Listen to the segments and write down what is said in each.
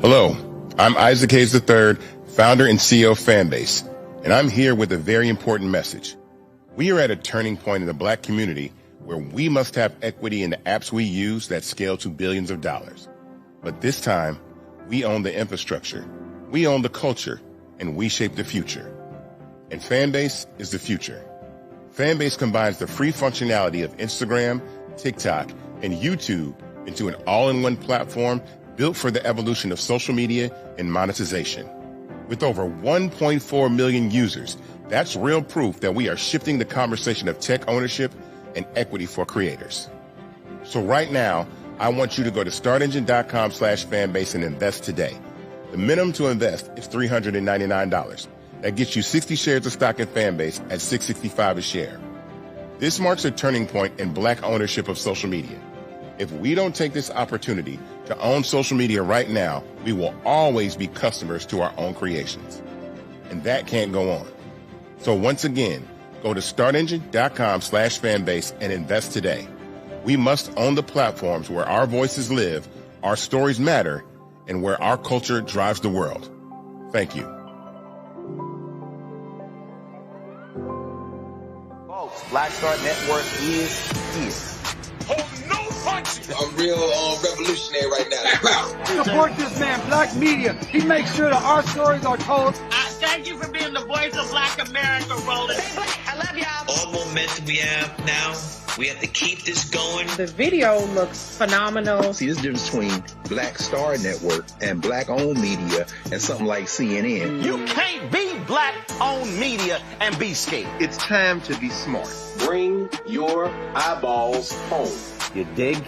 Hello, I'm Isaac Hayes III, founder and CEO of Fanbase, and I'm here with a very important message. We are at a turning point in the Black community where we must have equity in the apps we use that scale to billions of dollars. But this time, we own the infrastructure, we own the culture, and we shape the future. And Fanbase is the future. Fanbase combines the free functionality of Instagram, TikTok, and YouTube into an all-in-one platform built for the evolution of social media and monetization. With over 1.4 million users, that's real proof that we are shifting the conversation of tech ownership and equity for creators. So right now, I want you to go to startengine.com/fanbase and invest today. The minimum to invest is $399. That gets you 60 shares of stock in Fanbase at $665 a share. This marks a turning point in Black ownership of social media. If we don't take this opportunity to own social media right now, we will always be customers to our own creations. And that can't go on. So once again, go to startengine.com/fanbase and invest today. We must own the platforms where our voices live, our stories matter, and where our culture drives the world. Thank you. Folks, Black Star Network is here. Hold no punches. I'm real revolutionary right now. Support this man, Black Media. He makes sure that our stories are told. Thank you for being the voice of Black America, Roland. I love y'all. All momentum we have now, we have to keep this going. The video looks phenomenal. See, this difference between Black Star Network and Black-owned media and something like CNN. You can't be Black-owned media and be scared. It's time to be smart. Bring your eyeballs home. You dig?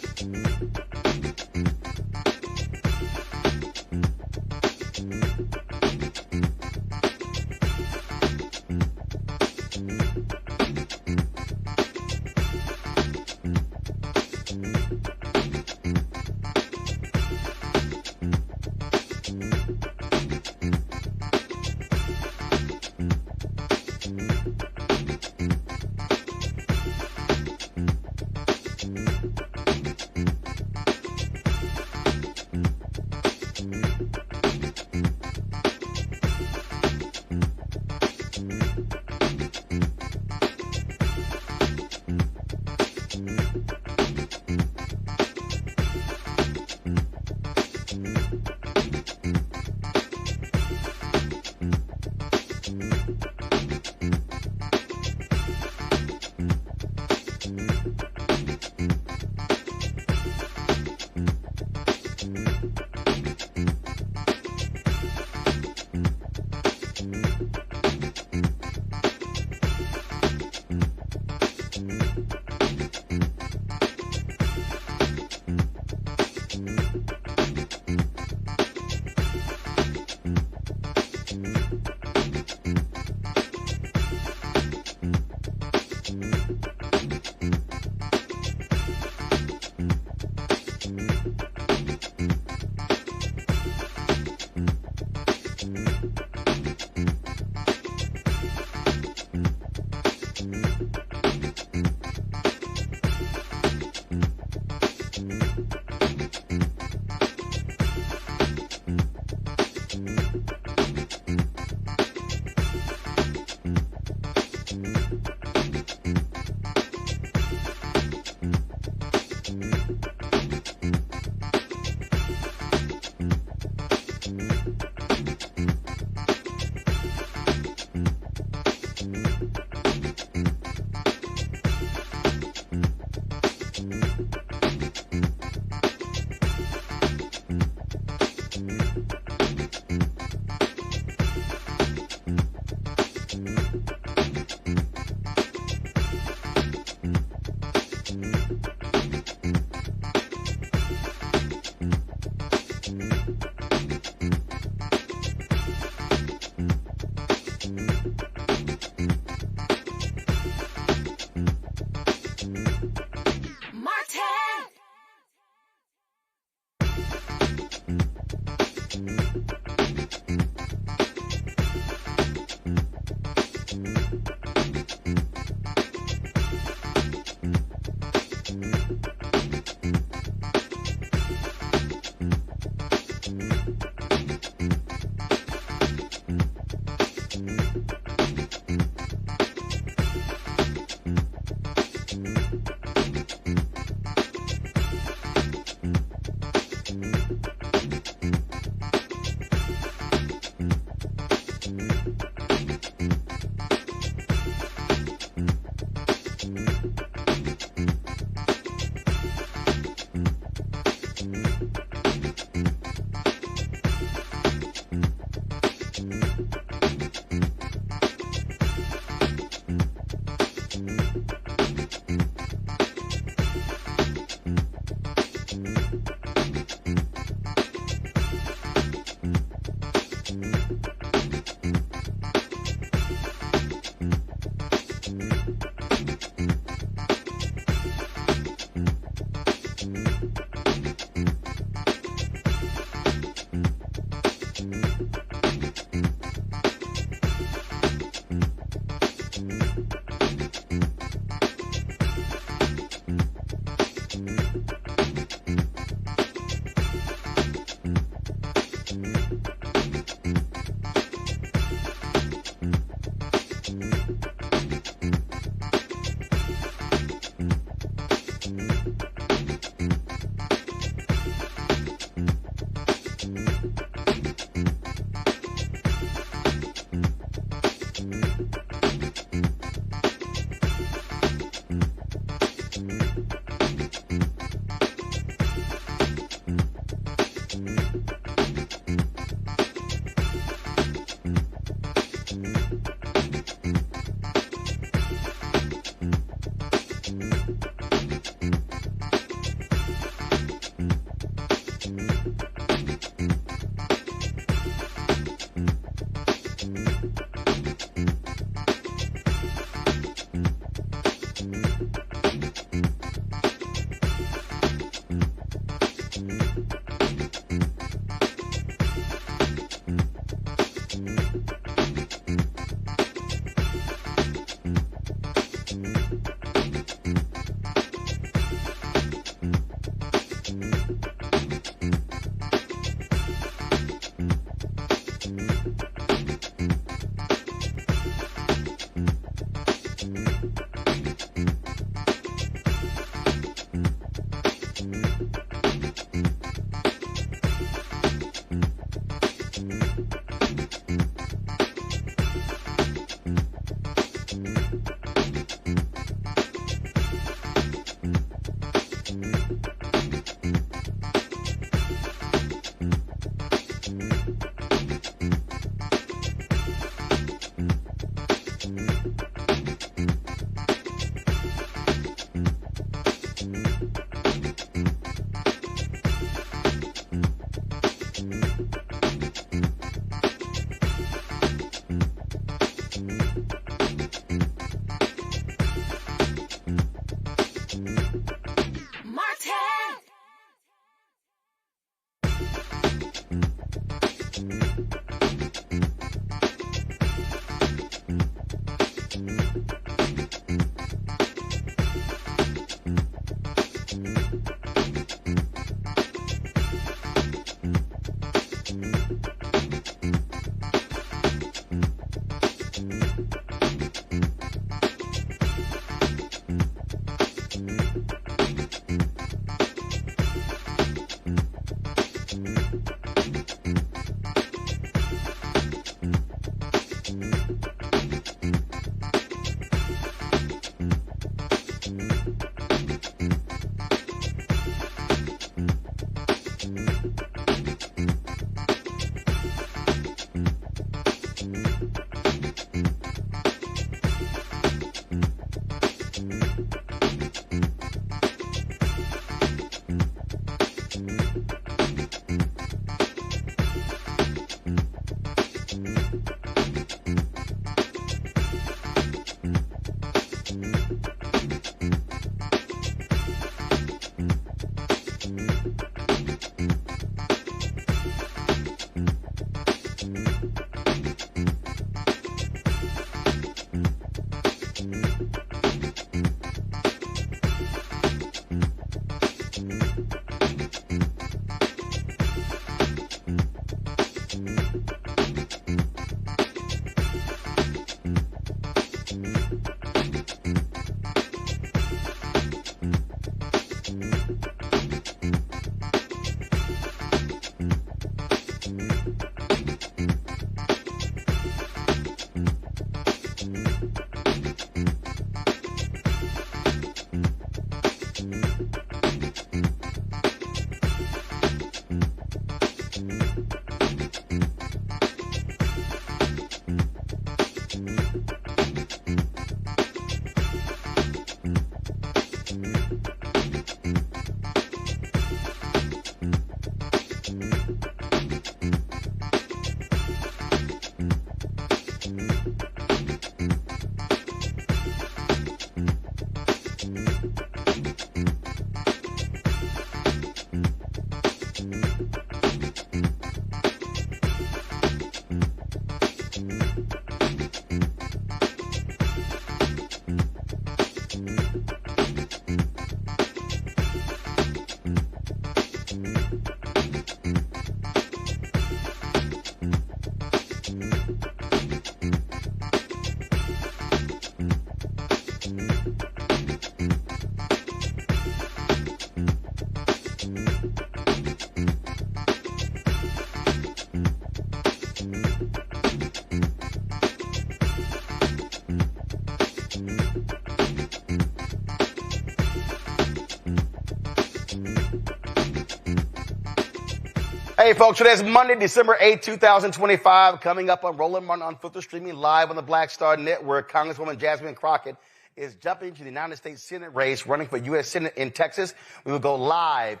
Hey, folks, today's Monday, December 8, 2025. Coming up on Rolling on Filter, streaming live on the Black Star Network, Congresswoman Jasmine Crockett is jumping to the United States Senate race, running for U.S. Senate in Texas. We will go live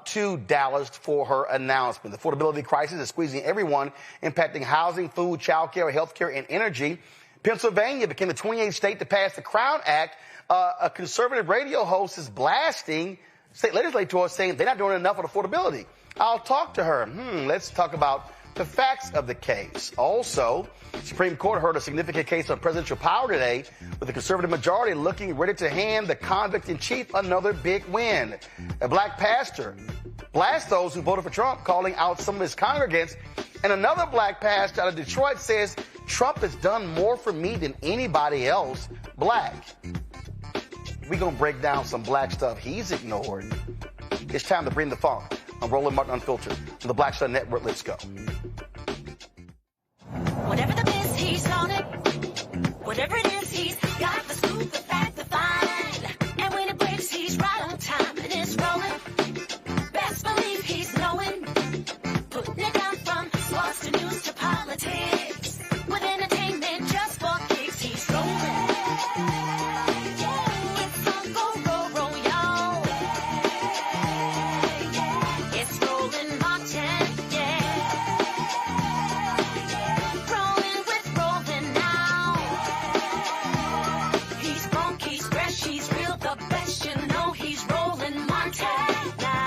to Dallas for her announcement. The affordability crisis is squeezing everyone, impacting housing, food, child care, health care, and energy. Pennsylvania became the 28th state to pass the Crown Act. A conservative radio host is blasting state legislators, saying they're not doing enough on affordability. I'll talk to her. Let's talk about the facts of the case. Also, Supreme Court heard a significant case of presidential power today, with the conservative majority looking ready to hand the convict in chief another big win. A black pastor blasts those who voted for Trump, calling out some of his congregants. And another black pastor out of Detroit says, Trump has done more for me than anybody else black. We're going to break down some black stuff he's ignored. It's time to bring the funk. I'm Roland Martin Unfiltered on the Black Star Network. Let's go. Whatever the biz, he's on it. Whatever it is, he's got the scoop, the fact, the fine. And when it breaks, he's right on time and it's rolling. Best believe he's knowing. Putting it down from sports to news to politics. With entertainment just for kicks, he's rolling. It's on go, y'all. It's rolling Martin, rolling with rolling now. He's funky, he's fresh, he's real, the best, you know he's rolling Martin now.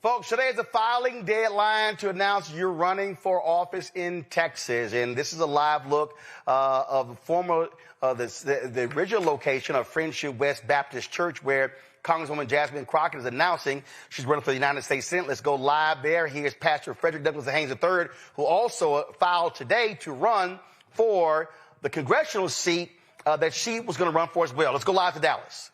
Folks, today is the filing deadline to announce you're running for office in Texas. And this is a live look of the former, the original location of Friendship West Baptist Church, where Congresswoman Jasmine Crockett is announcing she's running for the United States Senate. Let's go live there. Here's Pastor Frederick Douglass Haynes III, who also filed today to run for the congressional seat that she was going to run for as well. Let's go live to Dallas.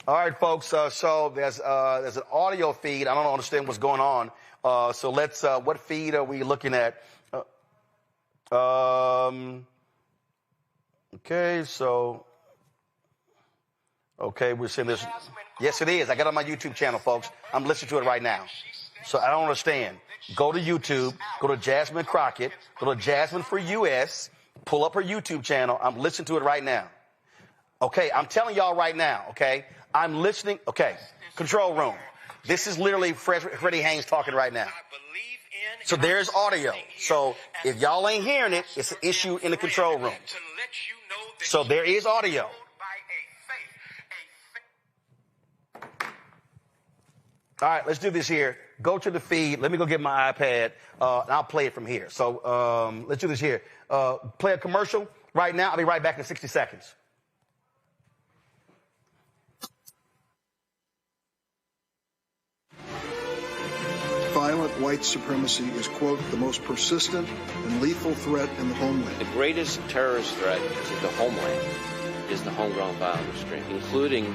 All right, folks. So there's an audio feed. I don't understand what's going on. So let's. What feed are we looking at? Okay. So. Okay, we're seeing this. Yes, it is. I got it on my YouTube channel, folks. I'm listening to it right now. So I don't understand. Go to YouTube. Go to Jasmine Crockett. Go to Jasmine for US. Pull up her YouTube channel. I'm listening to it right now. Okay, I'm telling y'all right now. Okay. I'm listening. Okay, control room. This is literally Freddie Haynes talking right now. So there's audio. So if y'all ain't hearing it, it's an issue in the control room. So there is audio. All right, let's do this here. Go to the feed. Let me go get my iPad, and I'll play it from here. So let's do this here. Play a commercial right now. I'll be right back in 60 seconds. Violent white supremacy is, quote, the most persistent and lethal threat in the homeland. The greatest terrorist threat to the homeland is the homegrown violence stream, including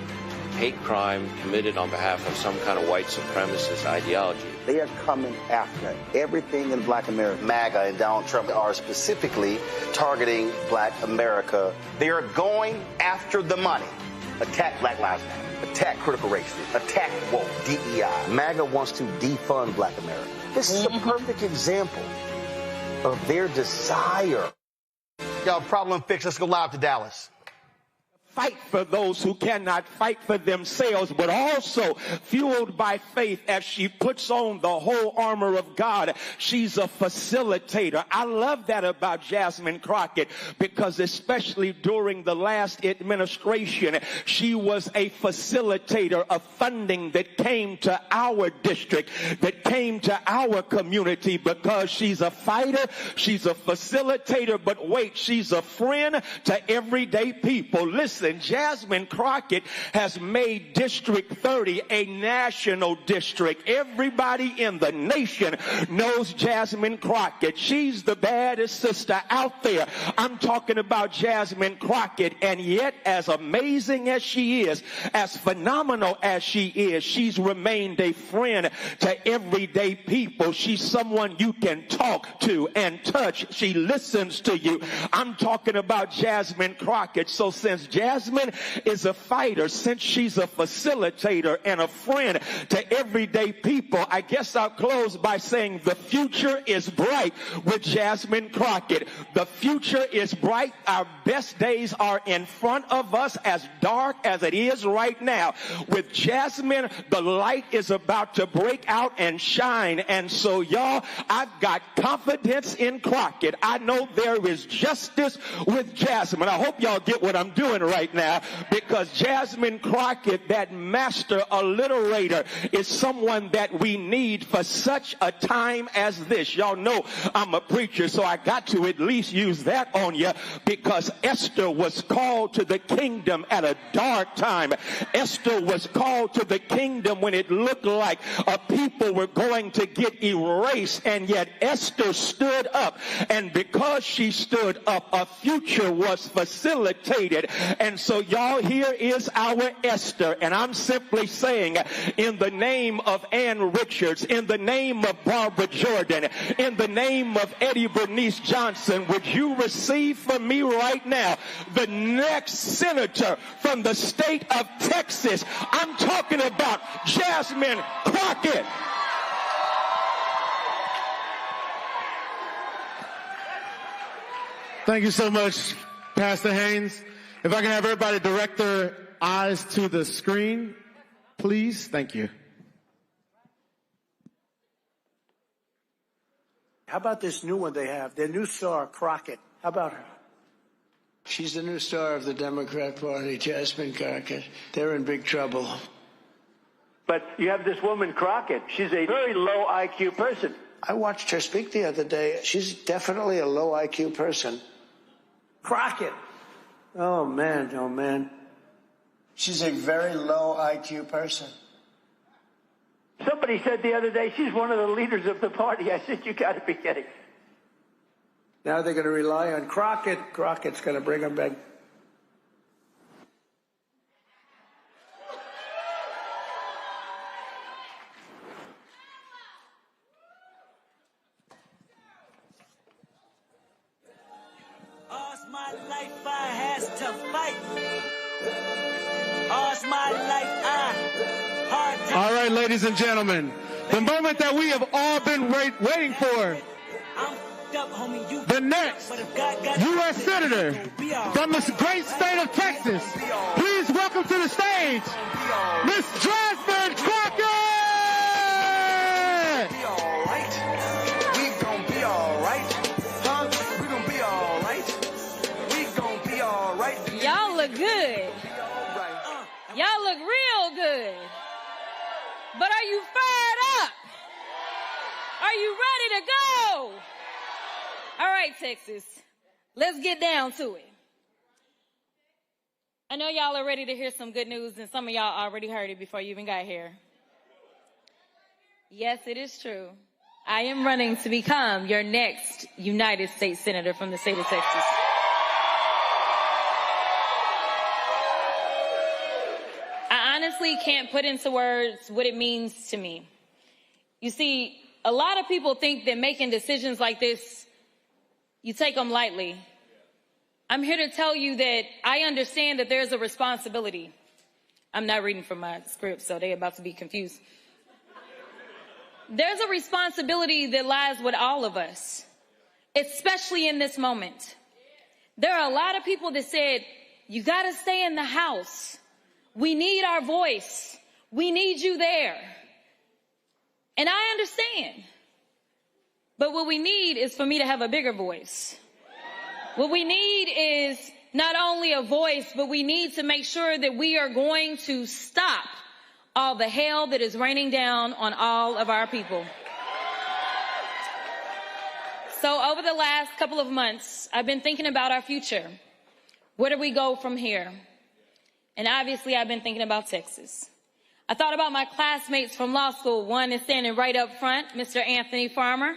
hate crime committed on behalf of some kind of white supremacist ideology. They are coming after everything in Black America. MAGA and Donald Trump are specifically targeting Black America. They are going after the money. Attack Black Lives Matter. Attack critical race theory. Attack woke, DEI. MAGA wants to defund Black America. This is a perfect example of their desire. Y'all, problem fixed. Let's go live to Dallas. Fight for those who cannot fight for themselves, but also fueled by faith as she puts on the whole armor of God. She's a facilitator. I love that about Jasmine Crockett, because especially during the last administration, she was a facilitator of funding that came to our district, that came to our community, because she's a fighter, she's a facilitator, but wait, she's a friend to everyday people. Listen. Listen, Jasmine Crockett has made District 30 a national district. Everybody in the nation knows Jasmine Crockett. She's the baddest sister out there. I'm talking about Jasmine Crockett, and yet as amazing as she is, as phenomenal as she is, she's remained a friend to everyday people. She's someone you can talk to and touch. She listens to you. I'm talking about Jasmine Crockett. So since Jasmine is a fighter, since she's a facilitator and a friend to everyday people, I guess I'll close by saying the future is bright with Jasmine Crockett. The future is bright. Our best days are in front of us, as dark as it is right now. With Jasmine, the light is about to break out and shine. And so, y'all, I've got confidence in Crockett. I know there is justice with Jasmine. I hope y'all get what I'm doing right now, because Jasmine Crockett, that master alliterator, is someone that we need for such a time as this. Y'all know I'm a preacher, so I got to at least use that on you, because Esther was called to the kingdom at a dark time. Esther was called to the kingdom when it looked like a people were going to get erased, and yet Esther stood up, and because she stood up, a future was facilitated. And so, y'all, here is our Esther, and I'm simply saying, in the name of Ann Richards, in the name of Barbara Jordan, in the name of Eddie Bernice Johnson, would you receive from me right now the next senator from the state of Texas? I'm talking about Jasmine Crockett. Thank you so much, Pastor Haynes. If I can have everybody direct their eyes to the screen, please. Thank you. How about this new one they have? Their new star, Crockett. How about her? She's the new star of the Democrat Party, Jasmine Crockett. They're in big trouble. But you have this woman, Crockett. She's a very low IQ person. I watched her speak the other day. She's definitely a low IQ person. Crockett. Oh, man. Oh, man. She's a very low IQ person. Somebody said the other day she's one of the leaders of the party. I said, you got to be kidding. Now they're going to rely on Crockett. Crockett's going to bring them back. All's my life I has to fight. All's my life hard time. All right, ladies and gentlemen, the moment that we have all been waiting for. The next U.S. Senator from the great state of Texas. Please welcome to the stage, Miss Jasmine Crockett! We gon' be all right. Huh? We gon' be all right. We gon' be all right. Y'all look good. Y'all look real good. But are you fired up? Are you ready to go? All right, Texas, let's get down to it. I know y'all are ready to hear some good news, and some of y'all already heard it before you even got here. Yes, it is true. I am running to become your next United States Senator from the state of Texas. I honestly can't put into words what it means to me. You see, a lot of people think that making decisions like this, you take them lightly. I'm here to tell you that I understand that there's a responsibility. I'm not reading from my script, so they're about to be confused. There's a responsibility that lies with all of us, especially in this moment. There are a lot of people that said, you got to stay in the house. We need our voice. We need you there. And I understand. But what we need is for me to have a bigger voice. What we need is not only a voice, but we need to make sure that we are going to stop all the hell that is raining down on all of our people. So over the last couple of months, I've been thinking about our future. Where do we go from here? And obviously, I've been thinking about Texas. I thought about my classmates from law school. One is standing right up front, Mr. Anthony Farmer.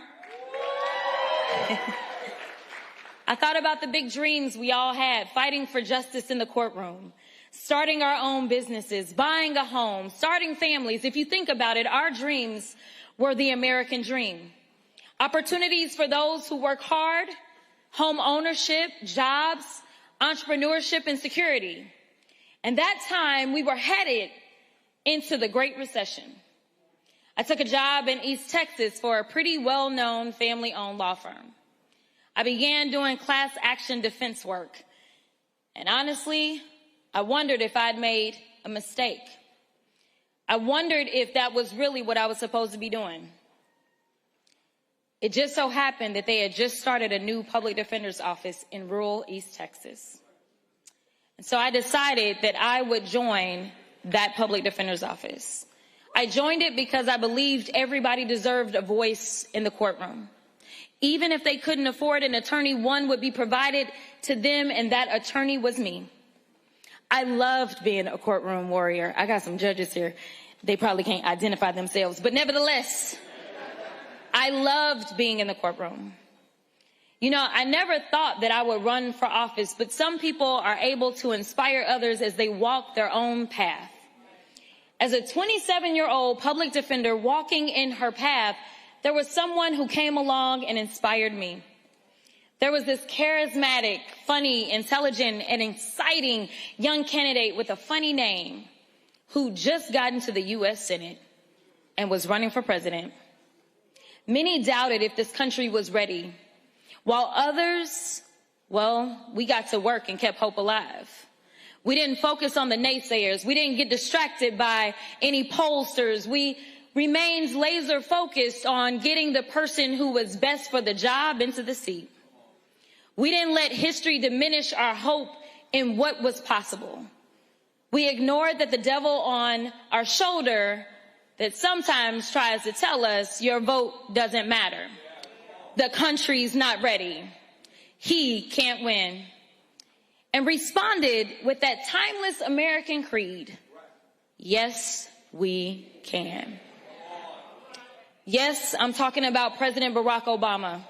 I thought about the big dreams we all had, fighting for justice in the courtroom, starting our own businesses, buying a home, starting families. If you think about it, our dreams were the American dream. Opportunities for those who work hard, home ownership, jobs, entrepreneurship, and security. And that time, we were headed into the Great Recession. I took a job in East Texas for a pretty well-known family-owned law firm. I began doing class action defense work. And honestly, I wondered if I'd made a mistake. I wondered if that was really what I was supposed to be doing. It just so happened that they had just started a new public defender's office in rural East Texas. And so I decided that I would join that public defender's office. I joined it because I believed everybody deserved a voice in the courtroom. Even if they couldn't afford an attorney, one would be provided to them, and that attorney was me. I loved being a courtroom warrior. I got some judges here. They probably can't identify themselves, but nevertheless, I loved being in the courtroom. You know, I never thought that I would run for office, but some people are able to inspire others as they walk their own path. As a 27-year-old public defender walking in her path, there was someone who came along and inspired me. There was this charismatic, funny, intelligent, and exciting young candidate with a funny name who just got into the U.S. Senate and was running for president. Many doubted if this country was ready, while others, well, we got to work and kept hope alive. We didn't focus on the naysayers. We didn't get distracted by any pollsters. We remained laser focused on getting the person who was best for the job into the seat. We didn't let history diminish our hope in what was possible. We ignored that the devil on our shoulder that sometimes tries to tell us your vote doesn't matter. The country's not ready. He can't win. And responded with that timeless American creed. Yes, we can. Yes, I'm talking about President Barack Obama.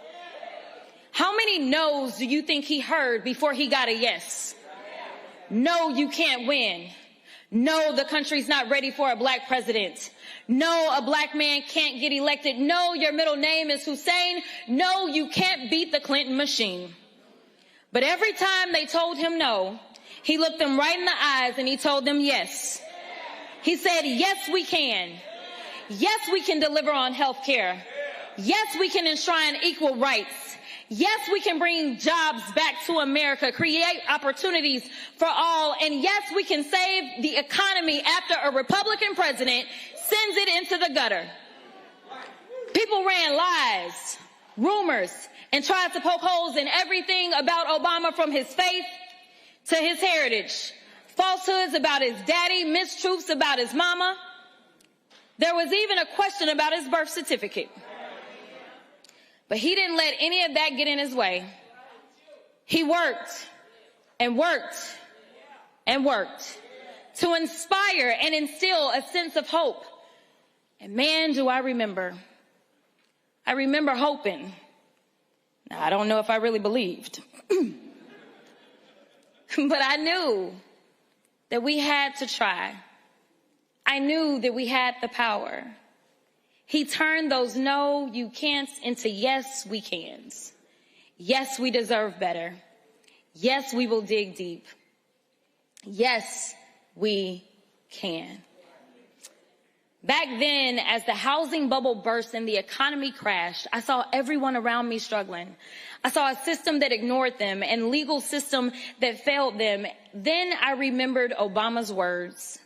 How many no's do you think he heard before he got a yes? No, you can't win. No, the country's not ready for a black president. No, a black man can't get elected. No, your middle name is Hussein. No, you can't beat the Clinton machine. But every time they told him no, he looked them right in the eyes and he told them yes. He said, yes, we can. Yes, we can deliver on health care. Yes, we can enshrine equal rights. Yes, we can bring jobs back to America, create opportunities for all. And yes, we can save the economy after a Republican president sends it into the gutter. People ran lies, rumors, and tried to poke holes in everything about Obama, from his faith to his heritage. Falsehoods about his daddy, mistruths about his mama. There was even a question about his birth certificate. But he didn't let any of that get in his way. He worked and worked and worked to inspire and instill a sense of hope. And man, do I remember. I remember hoping. Now, I don't know if I really believed. But I knew that we had to try. I knew that we had the power. He turned those no, you can'ts into yes, we cans. Yes, we deserve better. Yes, we will dig deep. Yes, we can. Back then, as the housing bubble burst and the economy crashed, I saw everyone around me struggling. I saw a system that ignored them and legal system that failed them. Then I remembered Obama's words.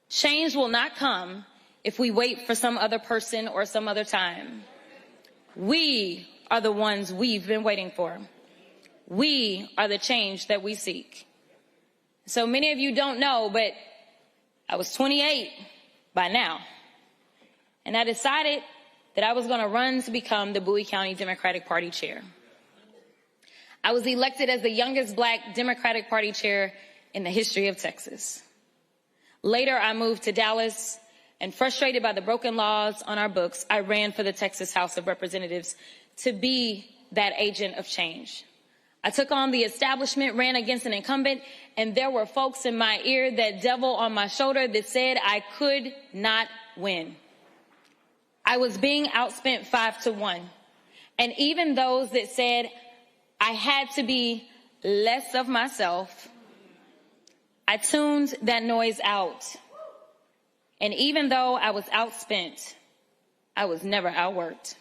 Change will not come if we wait for some other person or some other time. We are the ones we've been waiting for. We are the change that we seek. So many of you don't know, but I was 28 by now. And I decided that I was going to run to become the Bowie County Democratic Party chair. I was elected as the youngest black Democratic Party chair in the history of Texas. Later, I moved to Dallas, and frustrated by the broken laws on our books, I ran for the Texas House of Representatives to be that agent of change. I took on the establishment, ran against an incumbent, and there were folks in my ear, that devil on my shoulder, that said I could not win. I was being outspent 5-1. And even those that said I had to be less of myself, I tuned that noise out. And even though I was outspent, I was never outworked.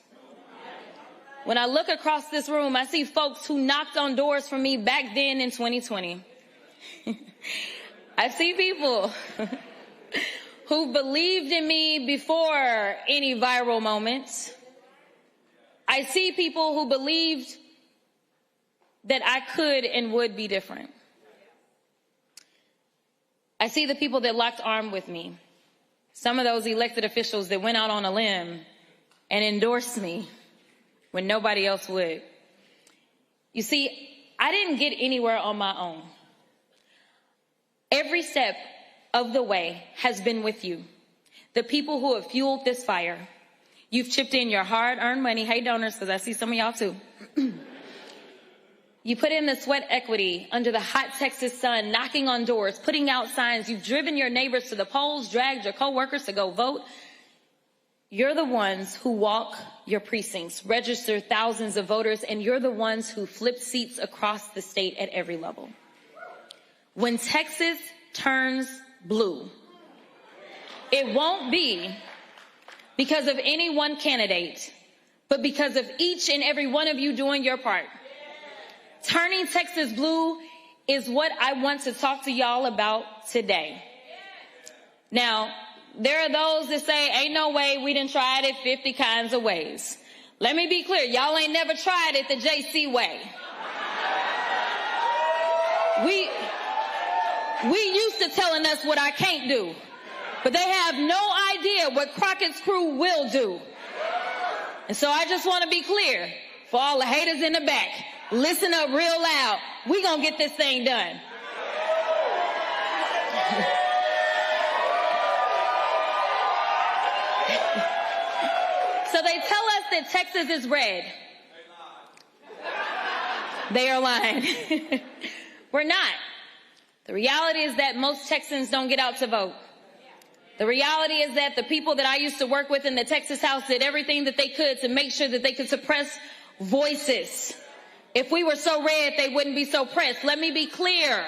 When I look across this room, I see folks who knocked on doors for me back then in 2020. I see people who believed in me before any viral moments. I see people who believed that I could and would be different. I see the people that locked arms with me. Some of those elected officials that went out on a limb and endorsed me when nobody else would. You see, I didn't get anywhere on my own. Every step of the way has been with you. The people who have fueled this fire. You've chipped in your hard-earned money. Hey, donors, because I see some of y'all too. You put in the sweat equity under the hot Texas sun, knocking on doors, putting out signs. You've driven your neighbors to the polls, dragged your coworkers to go vote. You're the ones who walk your precincts, register thousands of voters, and you're the ones who flip seats across the state at every level. When Texas turns blue, it won't be because of any one candidate, but because of each and every one of you doing your part. Turning Texas blue is what I want to talk to y'all about today. Now, there are those that say, ain't no way, we done tried it 50 kinds of ways. Let me be clear, y'all ain't never tried it the JC way. We used to telling us what I can't do, but they have no idea what Crockett's crew will do. And so I just want to be clear, for all the haters in the back, listen up real loud. We gonna get this thing done. So they tell us that Texas is red. They are lying. We're not. The reality is that most Texans don't get out to vote. The reality is that the people that I used to work with in the Texas House did everything that they could to make sure that they could suppress voices. If we were so red, they wouldn't be so pressed. Let me be clear.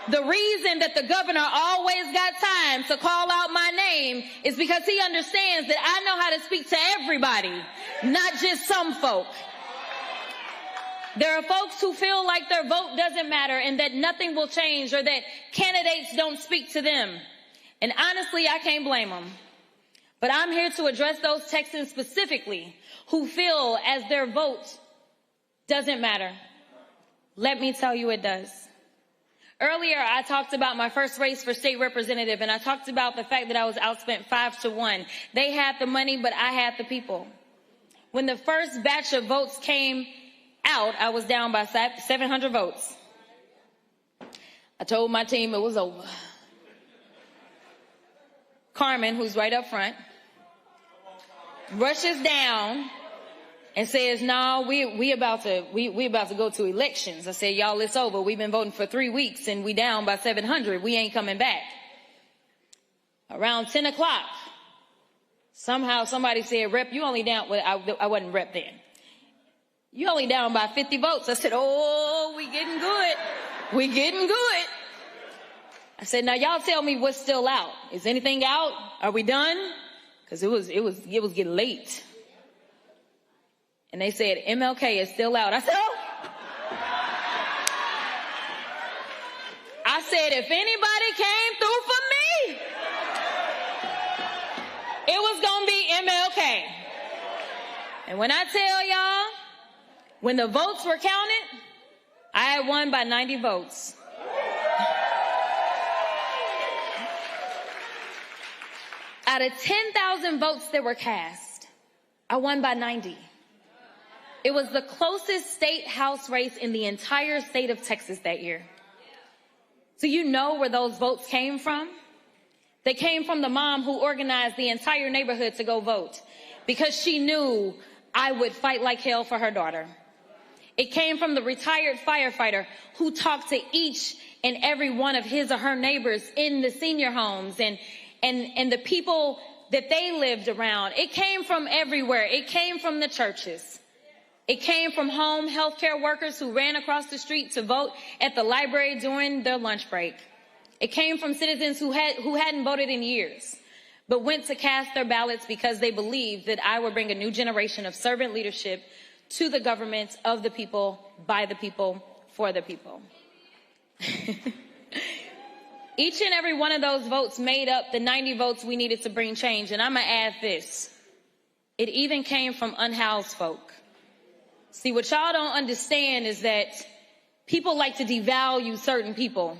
The reason that the governor always got time to call out my name is because he understands that I know how to speak to everybody, not just some folk. There are folks who feel like their vote doesn't matter and that nothing will change or that candidates don't speak to them. And honestly, I can't blame them. But I'm here to address those Texans specifically who feel as their vote doesn't matter. Let me tell you it does. Earlier, I talked about my first race for state representative, and I talked about the fact that I was outspent 5-1. They had the money, but I had the people. When the first batch of votes came out, I was down by 700 votes. I told my team it was over. Carmen, who's right up front, rushes down and says, no, we about to go to elections. I said, y'all, it's over. We've been voting for 3 weeks and we down by 700. We ain't coming back. Around 10 o'clock, somehow somebody said, Rep, you only down, well, I wasn't Rep then. You only down by 50 votes. I said, oh, we getting good. We getting good. I said, now y'all tell me what's still out. Is anything out? Are we done? Because it was getting late. And they said, MLK is still out. I said, oh. I said, if anybody came through for me, it was going to be MLK. And when I tell y'all, when the votes were counted, I had won by 90 votes. Out of 10,000 votes that were cast, I won by 90. It was the closest state house race in the entire state of Texas that year. So you know where those votes came from? They came from the mom who organized the entire neighborhood to go vote because she knew I would fight like hell for her daughter. It came from the retired firefighter who talked to each and every one of his or her neighbors in the senior homes and the people that they lived around. It came from everywhere. It came from the churches. It came from home healthcare workers who ran across the street to vote at the library during their lunch break. It came from citizens who hadn't voted in years, but went to cast their ballots because they believed that I would bring a new generation of servant leadership to the government of the people, by the people, for the people. Each and every one of those votes made up the 90 votes we needed to bring change. And I'm going to add this. It even came from unhoused folk. See, what y'all don't understand is that people like to devalue certain people.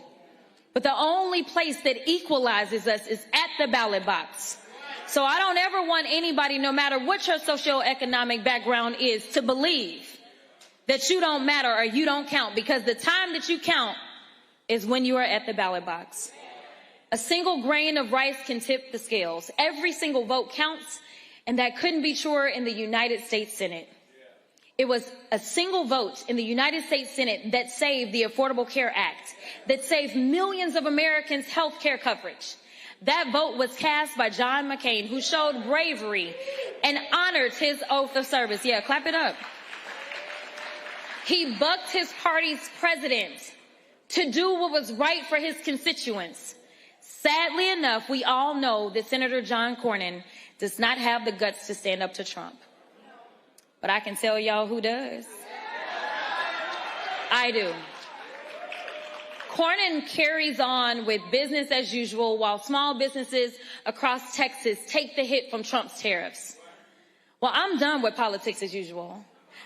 But the only place that equalizes us is at the ballot box. So I don't ever want anybody, no matter what your socioeconomic background is, to believe that you don't matter or you don't count, because the time that you count is when you are at the ballot box. A single grain of rice can tip the scales. Every single vote counts, and that couldn't be truer in the United States Senate. It was a single vote in the United States Senate that saved the Affordable Care Act, that saved millions of Americans' health care coverage. That vote was cast by John McCain, who showed bravery and honored his oath of service. Yeah, clap it up. He bucked his party's president to do what was right for his constituents. Sadly enough, we all know that Senator John Cornyn does not have the guts to stand up to Trump. But I can tell y'all who does. I do. Cornyn carries on with business as usual while small businesses across Texas take the hit from Trump's tariffs. Well, I'm done with politics as usual.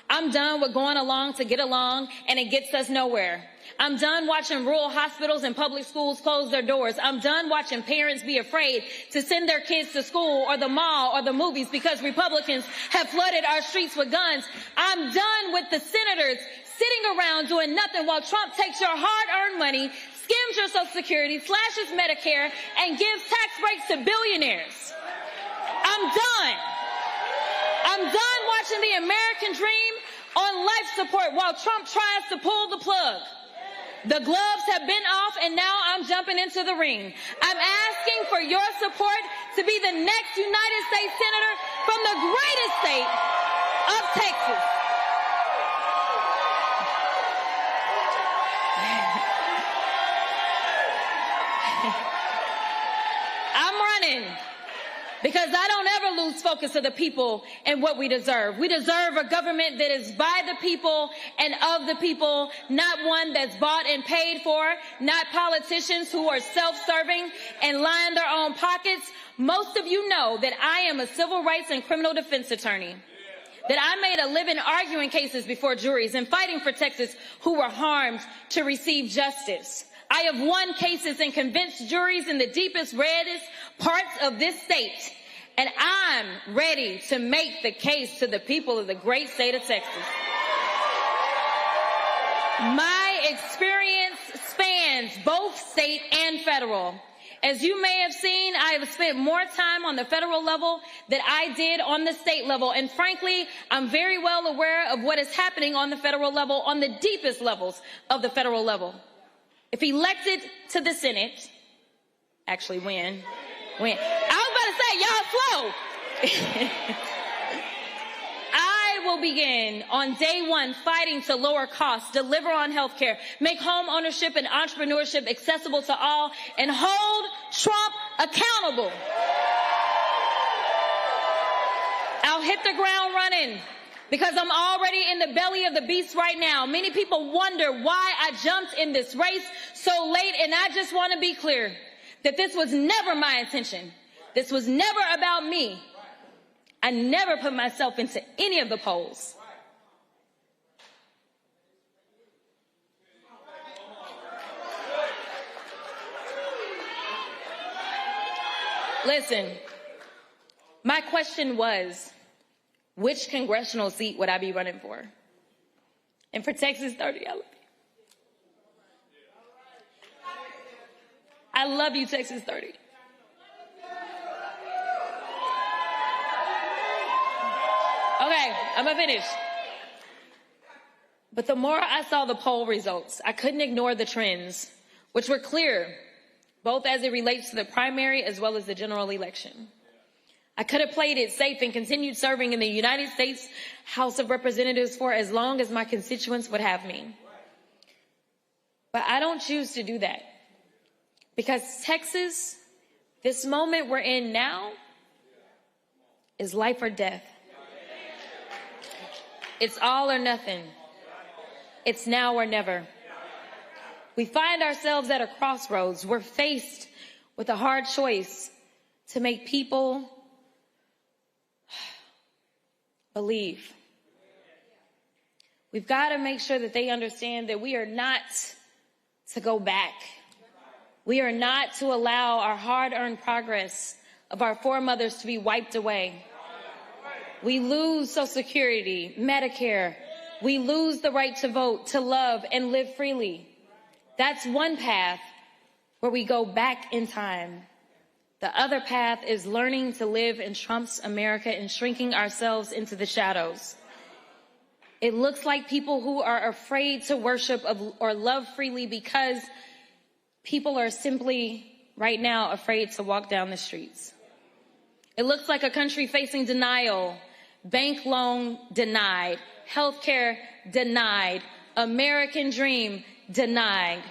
I'm done with going along to get along, and it gets us nowhere. I'm done watching rural hospitals and public schools close their doors. I'm done watching parents be afraid to send their kids to school or the mall or the movies because Republicans have flooded our streets with guns. I'm done with the senators sitting around doing nothing while Trump takes your hard-earned money, skims your Social Security, slashes Medicare, and gives tax breaks to billionaires. I'm done. I'm done watching the American dream on life support while Trump tries to pull the plug. The gloves have been off, and now I'm jumping into the ring. I'm asking for your support to be the next United States Senator from the greatest state of Texas. I'm running because I don't ever lose focus of the people and what we deserve. We deserve a government that is by the people and of the people, not one that's bought and paid for, not politicians who are self-serving and line their own pockets. Most of you know that I am a civil rights and criminal defense attorney, that I made a living arguing cases before juries and fighting for Texas who were harmed to receive justice. I have won cases and convinced juries in the deepest, reddest parts of this state. And I'm ready to make the case to the people of the great state of Texas. My experience spans both state and federal. As you may have seen, I have spent more time on the federal level than I did on the state level. And frankly, I'm very well aware of what is happening on the federal level, on the deepest levels of the federal level. If elected to the Senate, actually when, I was about to say, y'all slow. I will begin on day one fighting to lower costs, deliver on health care, make home ownership and entrepreneurship accessible to all, and hold Trump accountable. I'll hit the ground running, because I'm already in the belly of the beast right now. Many people wonder why I jumped in this race so late, and I just want to be clear that this was never my intention. This was never about me. I never put myself into any of the polls. Listen, my question was, which congressional seat would I be running for? And for Texas 30, I love you, Texas 30. Okay, I'm gonna finish. But the more I saw the poll results, I couldn't ignore the trends, which were clear, both as it relates to the primary as well as the general election. I could have played it safe and continued serving in the United States House of Representatives for as long as my constituents would have me. But I don't choose to do that. Because Texas, this moment we're in now, is life or death. It's all or nothing. It's now or never. We find ourselves at a crossroads. We're faced with a hard choice to make people believe. We've got to make sure that they understand that we are not to go back. We are not to allow our hard-earned progress of our foremothers to be wiped away. We lose Social Security, Medicare. We lose the right to vote, to love, and live freely. That's one path where we go back in time. The other path is learning to live in Trump's America and shrinking ourselves into the shadows. It looks like people who are afraid to worship or love freely because people are simply, right now, afraid to walk down the streets. It looks like a country facing denial, bank loan denied, healthcare denied, American dream denied.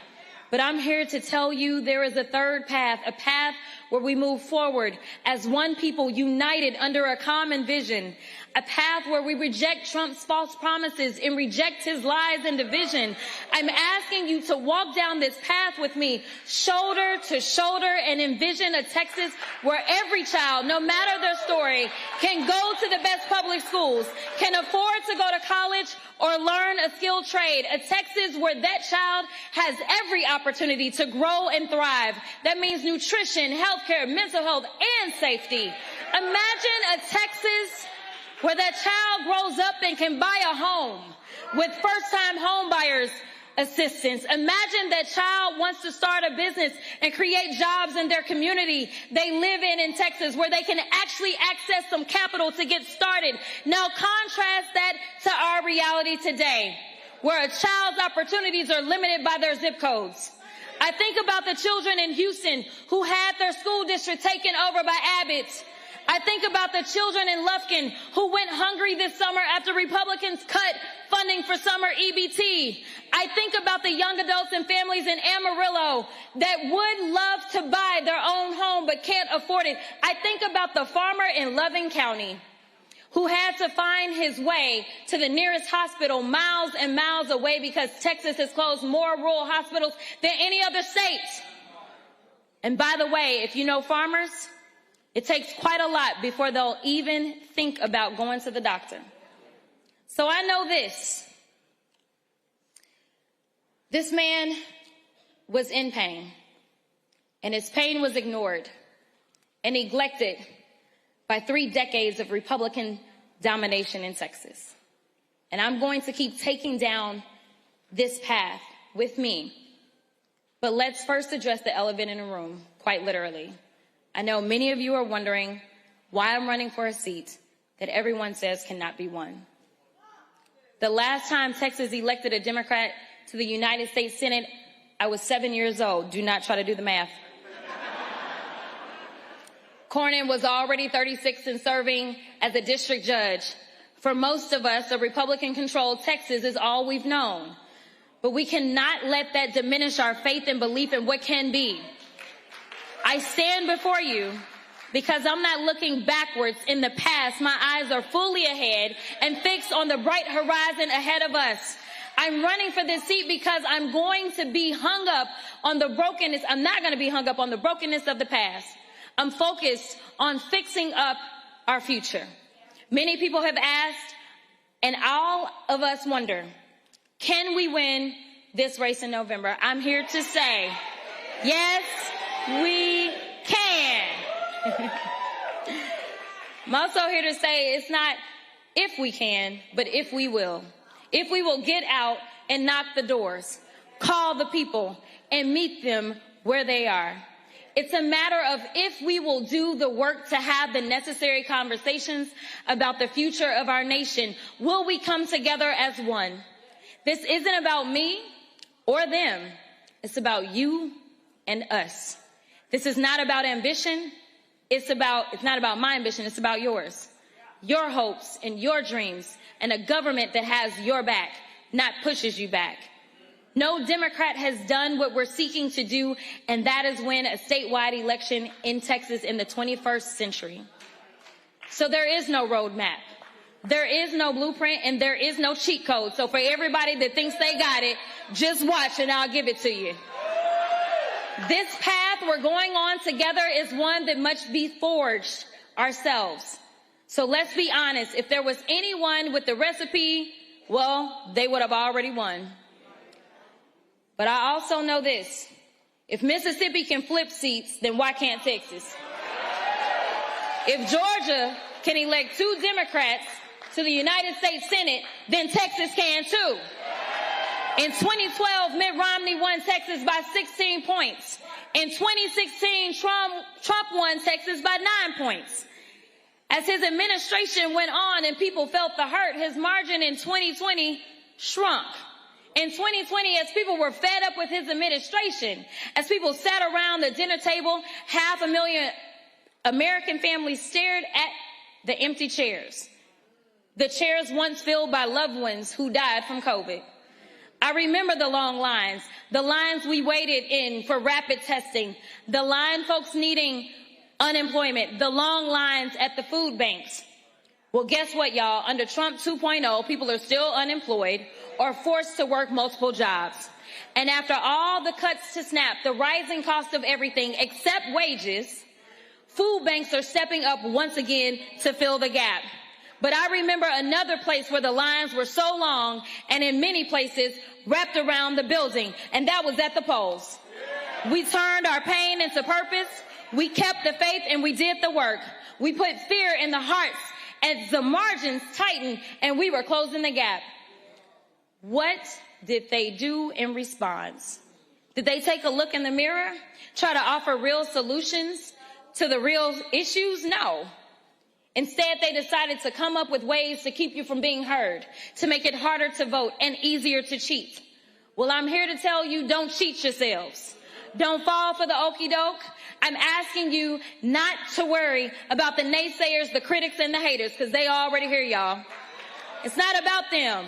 But I'm here to tell you there is a third path, a path where we move forward as one people united under a common vision, a path where we reject Trump's false promises and reject his lies and division. I'm asking you to walk down this path with me, shoulder to shoulder, and envision a Texas where every child, no matter their story, can go to the best public schools, can afford to go to college or learn a skilled trade, a Texas where that child has every opportunity to grow and thrive. That means nutrition, healthcare, mental health, and safety. Imagine a Texas where that child grows up and can buy a home with first-time home buyers assistance. Imagine that child wants to start a business and create jobs in their community they live in Texas, where they can actually access some capital to get started. Now contrast that to our reality today, where a child's opportunities are limited by their zip codes. I think about the children in Houston who had their school district taken over by Abbott. I think about the children in Lufkin who went hungry this summer after Republicans cut funding for summer EBT. I think about the young adults and families in Amarillo that would love to buy their own home but can't afford it. I think about the farmer in Loving County who had to find his way to the nearest hospital miles and miles away because Texas has closed more rural hospitals than any other state. And by the way, if you know farmers, it takes quite a lot before they'll even think about going to the doctor. So I know this. This man was in pain, and his pain was ignored and neglected by 3 decades of Republican domination in Texas. And I'm going to keep taking down this path with me. But let's first address the elephant in the room, quite literally. I know many of you are wondering why I'm running for a seat that everyone says cannot be won. The last time Texas elected a Democrat to the United States Senate, I was 7 years old. Do not try to do the math. Cornyn was already 36 and serving as a district judge. For most of us, a Republican-controlled Texas is all we've known. But we cannot let that diminish our faith and belief in what can be. I stand before you because I'm not looking backwards in the past. My eyes are fully ahead and fixed on the bright horizon ahead of us. I'm running for this seat because I'm going to be hung up on the brokenness. I'm not going to be hung up on the brokenness of the past. I'm focused on fixing up our future. Many people have asked, and all of us wonder, can we win this race in November? I'm here to say, yes, we can. I'm also here to say it's not if we can, but if we will. If we will get out and knock the doors, call the people, and meet them where they are. It's a matter of if we will do the work to have the necessary conversations about the future of our nation. Will we come together as one? This isn't about me or them. It's about you and us. This is not about ambition. It's not about my ambition. It's about yours, your hopes and your dreams, and a government that has your back, not pushes you back. No Democrat has done what we're seeking to do, and that is win a statewide election in Texas in the 21st century. So there is no roadmap. There is no blueprint, and there is no cheat code. So for everybody that thinks they got it, just watch and I'll give it to you. This path we're going on together is one that must be forged ourselves. So let's be honest. If there was anyone with the recipe, well, they would have already won. But I also know this. If Mississippi can flip seats, then why can't Texas? If Georgia can elect 2 Democrats to the United States Senate, then Texas can too. In 2012, Mitt Romney won Texas by 16 points. In 2016, Trump won Texas by 9 points. As his administration went on and people felt the hurt, his margin in 2020 shrunk. In 2020, as people were fed up with his administration, as people sat around the dinner table, 500,000 American families stared at the empty chairs. The chairs once filled by loved ones who died from COVID. I remember the long lines, the lines we waited in for rapid testing, the line folks needing unemployment, the long lines at the food banks. Well, guess what, y'all? Under Trump 2.0, people are still unemployed or forced to work multiple jobs. And after all the cuts to SNAP, the rising cost of everything except wages, food banks are stepping up once again to fill the gap. But I remember another place where the lines were so long and in many places wrapped around the building, and that was at the polls. We turned our pain into purpose. We kept the faith and we did the work. We put fear in the hearts as the margins tightened and we were closing the gap. What did they do in response? Did they take a look in the mirror? Try to offer real solutions to the real issues? No. Instead, they decided to come up with ways to keep you from being heard, to make it harder to vote and easier to cheat. Well, I'm here to tell you, don't cheat yourselves. Don't fall for the okie doke. I'm asking you not to worry about the naysayers, the critics, and the haters, because they already here, y'all. It's not about them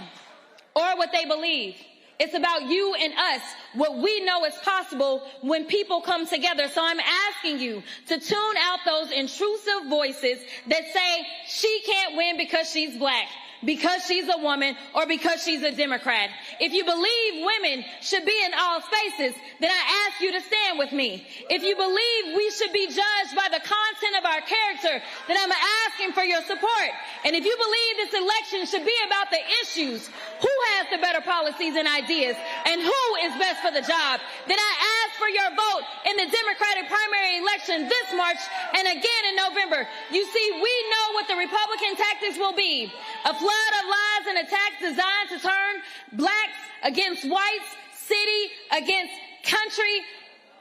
or what they believe. It's about you and us, what we know is possible when people come together. So I'm asking you to tune out those intrusive voices that say she can't win because she's black, because she's a woman, or because she's a Democrat. If you believe women should be in all spaces, then I ask you to stand with me. If you believe we should be judged by the content of our character, then I'm asking for your support. And if you believe this election should be about the issues, who has the better policies and ideas, and who is best for the job, then I ask for your vote in the Democratic primary election this March and again in November. You see, we know what the Republican tactics will be. A flood of lies and attacks designed to turn blacks against whites, city against country,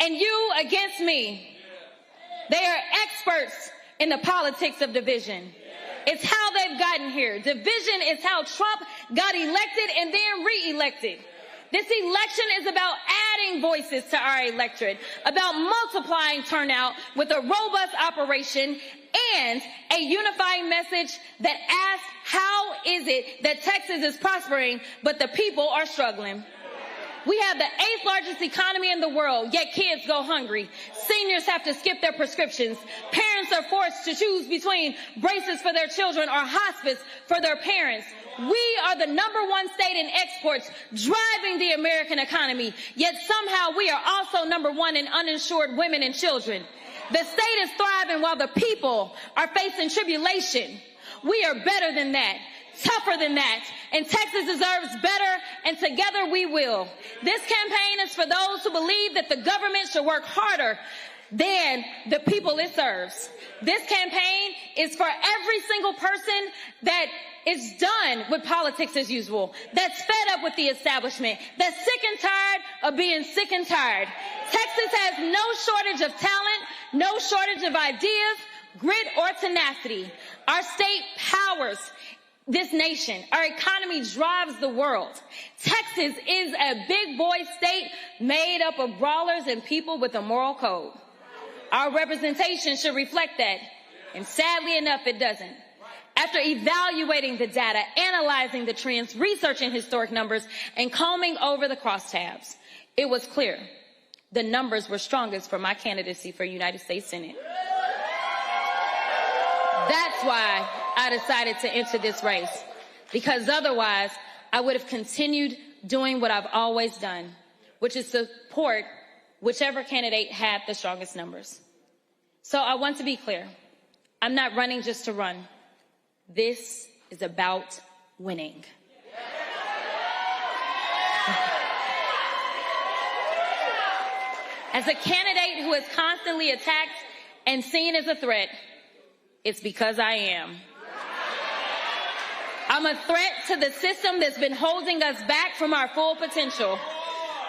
and you against me. They are experts in the politics of division. It's how they've gotten here. Division is how Trump got elected and then re-elected. This election is about adding voices to our electorate, about multiplying turnout with a robust operation and a unifying message that asks, how is it that Texas is prospering, but the people are struggling? We have the 8th largest economy in the world, yet kids go hungry. Seniors have to skip their prescriptions. Parents are forced to choose between braces for their children or hospice for their parents. We are the #1 state in exports, driving the American economy, yet somehow we are also #1 in uninsured women and children. The state is thriving while the people are facing tribulation. We are better than that, tougher than that, and Texas deserves better, and together we will. This campaign is for those who believe that the government should work harder than the people it serves. This campaign is for every single person that is done with politics as usual, that's fed up with the establishment, that's sick and tired of being sick and tired. Texas has no shortage of talent, no shortage of ideas, grit, or tenacity. Our state powers this nation. Our economy drives the world. Texas is a big boy state made up of brawlers and people with a moral code. Our representation should reflect that, and sadly enough, it doesn't. After evaluating the data, analyzing the trends, researching historic numbers, and combing over the crosstabs, it was clear the numbers were strongest for my candidacy for United States Senate. That's why I decided to enter this race, because otherwise I would have continued doing what I've always done, which is support whichever candidate had the strongest numbers. So I want to be clear. I'm not running just to run. This is about winning. As a candidate who is constantly attacked and seen as a threat, it's because I am. I'm a threat to the system that's been holding us back from our full potential.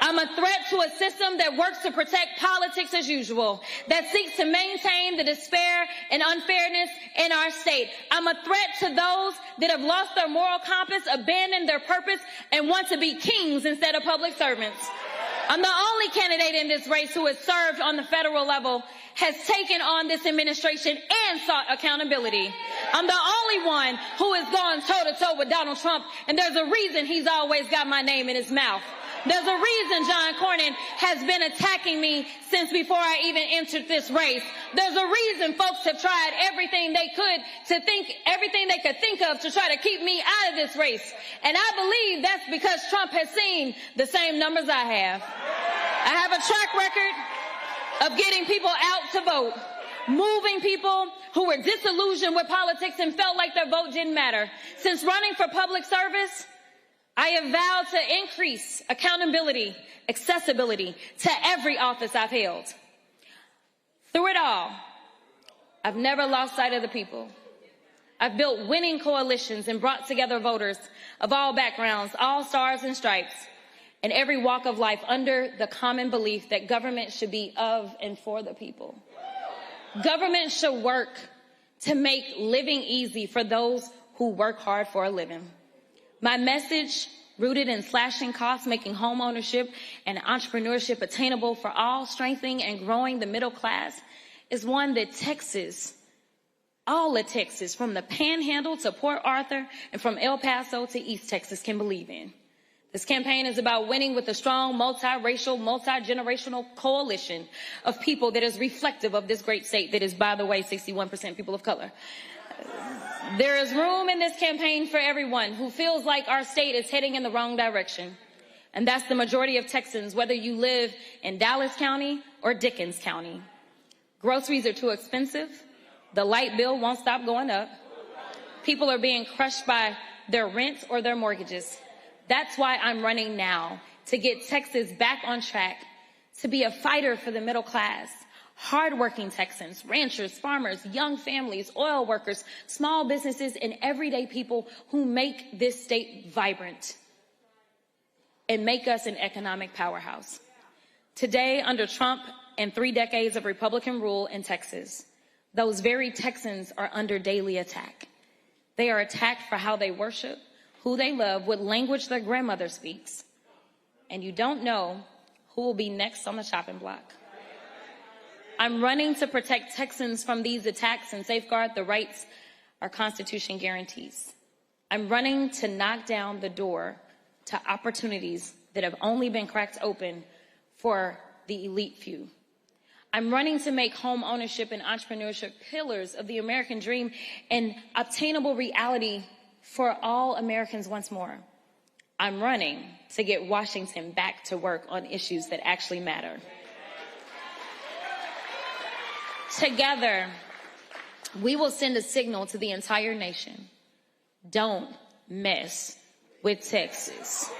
I'm a threat to a system that works to protect politics as usual, that seeks to maintain the despair and unfairness in our state. I'm a threat to those that have lost their moral compass, abandoned their purpose, and want to be kings instead of public servants. I'm the only candidate in this race who has served on the federal level, has taken on this administration, and sought accountability. I'm the only one who has gone toe-to-toe with Donald Trump, and there's a reason he's always got my name in his mouth. There's a reason John Cornyn has been attacking me since before I even entered this race. There's a reason folks have tried everything they could think of to try to keep me out of this race. And I believe that's because Trump has seen the same numbers I have. I have a track record of getting people out to vote, moving people who were disillusioned with politics and felt like their vote didn't matter. Since running for public service, I have vowed to increase accountability, accessibility to every office I've held. Through it all, I've never lost sight of the people. I've built winning coalitions and brought together voters of all backgrounds, all stars and stripes, and every walk of life under the common belief that government should be of and for the people. Government should work to make living easy for those who work hard for a living. My message, rooted in slashing costs, making home ownership and entrepreneurship attainable for all, strengthening and growing the middle class, is one that Texas, all of Texas, from the Panhandle to Port Arthur and from El Paso to East Texas, can believe in. This campaign is about winning with a strong, multiracial, multi-generational coalition of people that is reflective of this great state that is, by the way, 61% people of color. There is room in this campaign for everyone who feels like our state is heading in the wrong direction. And that's the majority of Texans, whether you live in Dallas County or Dickens County. Groceries are too expensive. The light bill won't stop going up. People are being crushed by their rent or their mortgages. That's why I'm running now, to get Texas back on track, to be a fighter for the middle class. Hardworking Texans, ranchers, farmers, young families, oil workers, small businesses, and everyday people who make this state vibrant and make us an economic powerhouse. Today, under Trump and 3 decades of Republican rule in Texas, those very Texans are under daily attack. They are attacked for how they worship, who they love, what language their grandmother speaks. And you don't know who will be next on the chopping block. I'm running to protect Texans from these attacks and safeguard the rights our Constitution guarantees. I'm running to knock down the door to opportunities that have only been cracked open for the elite few. I'm running to make home ownership and entrepreneurship pillars of the American dream an obtainable reality for all Americans once more. I'm running to get Washington back to work on issues that actually matter. Together, we will send a signal to the entire nation. Don't mess with Texas.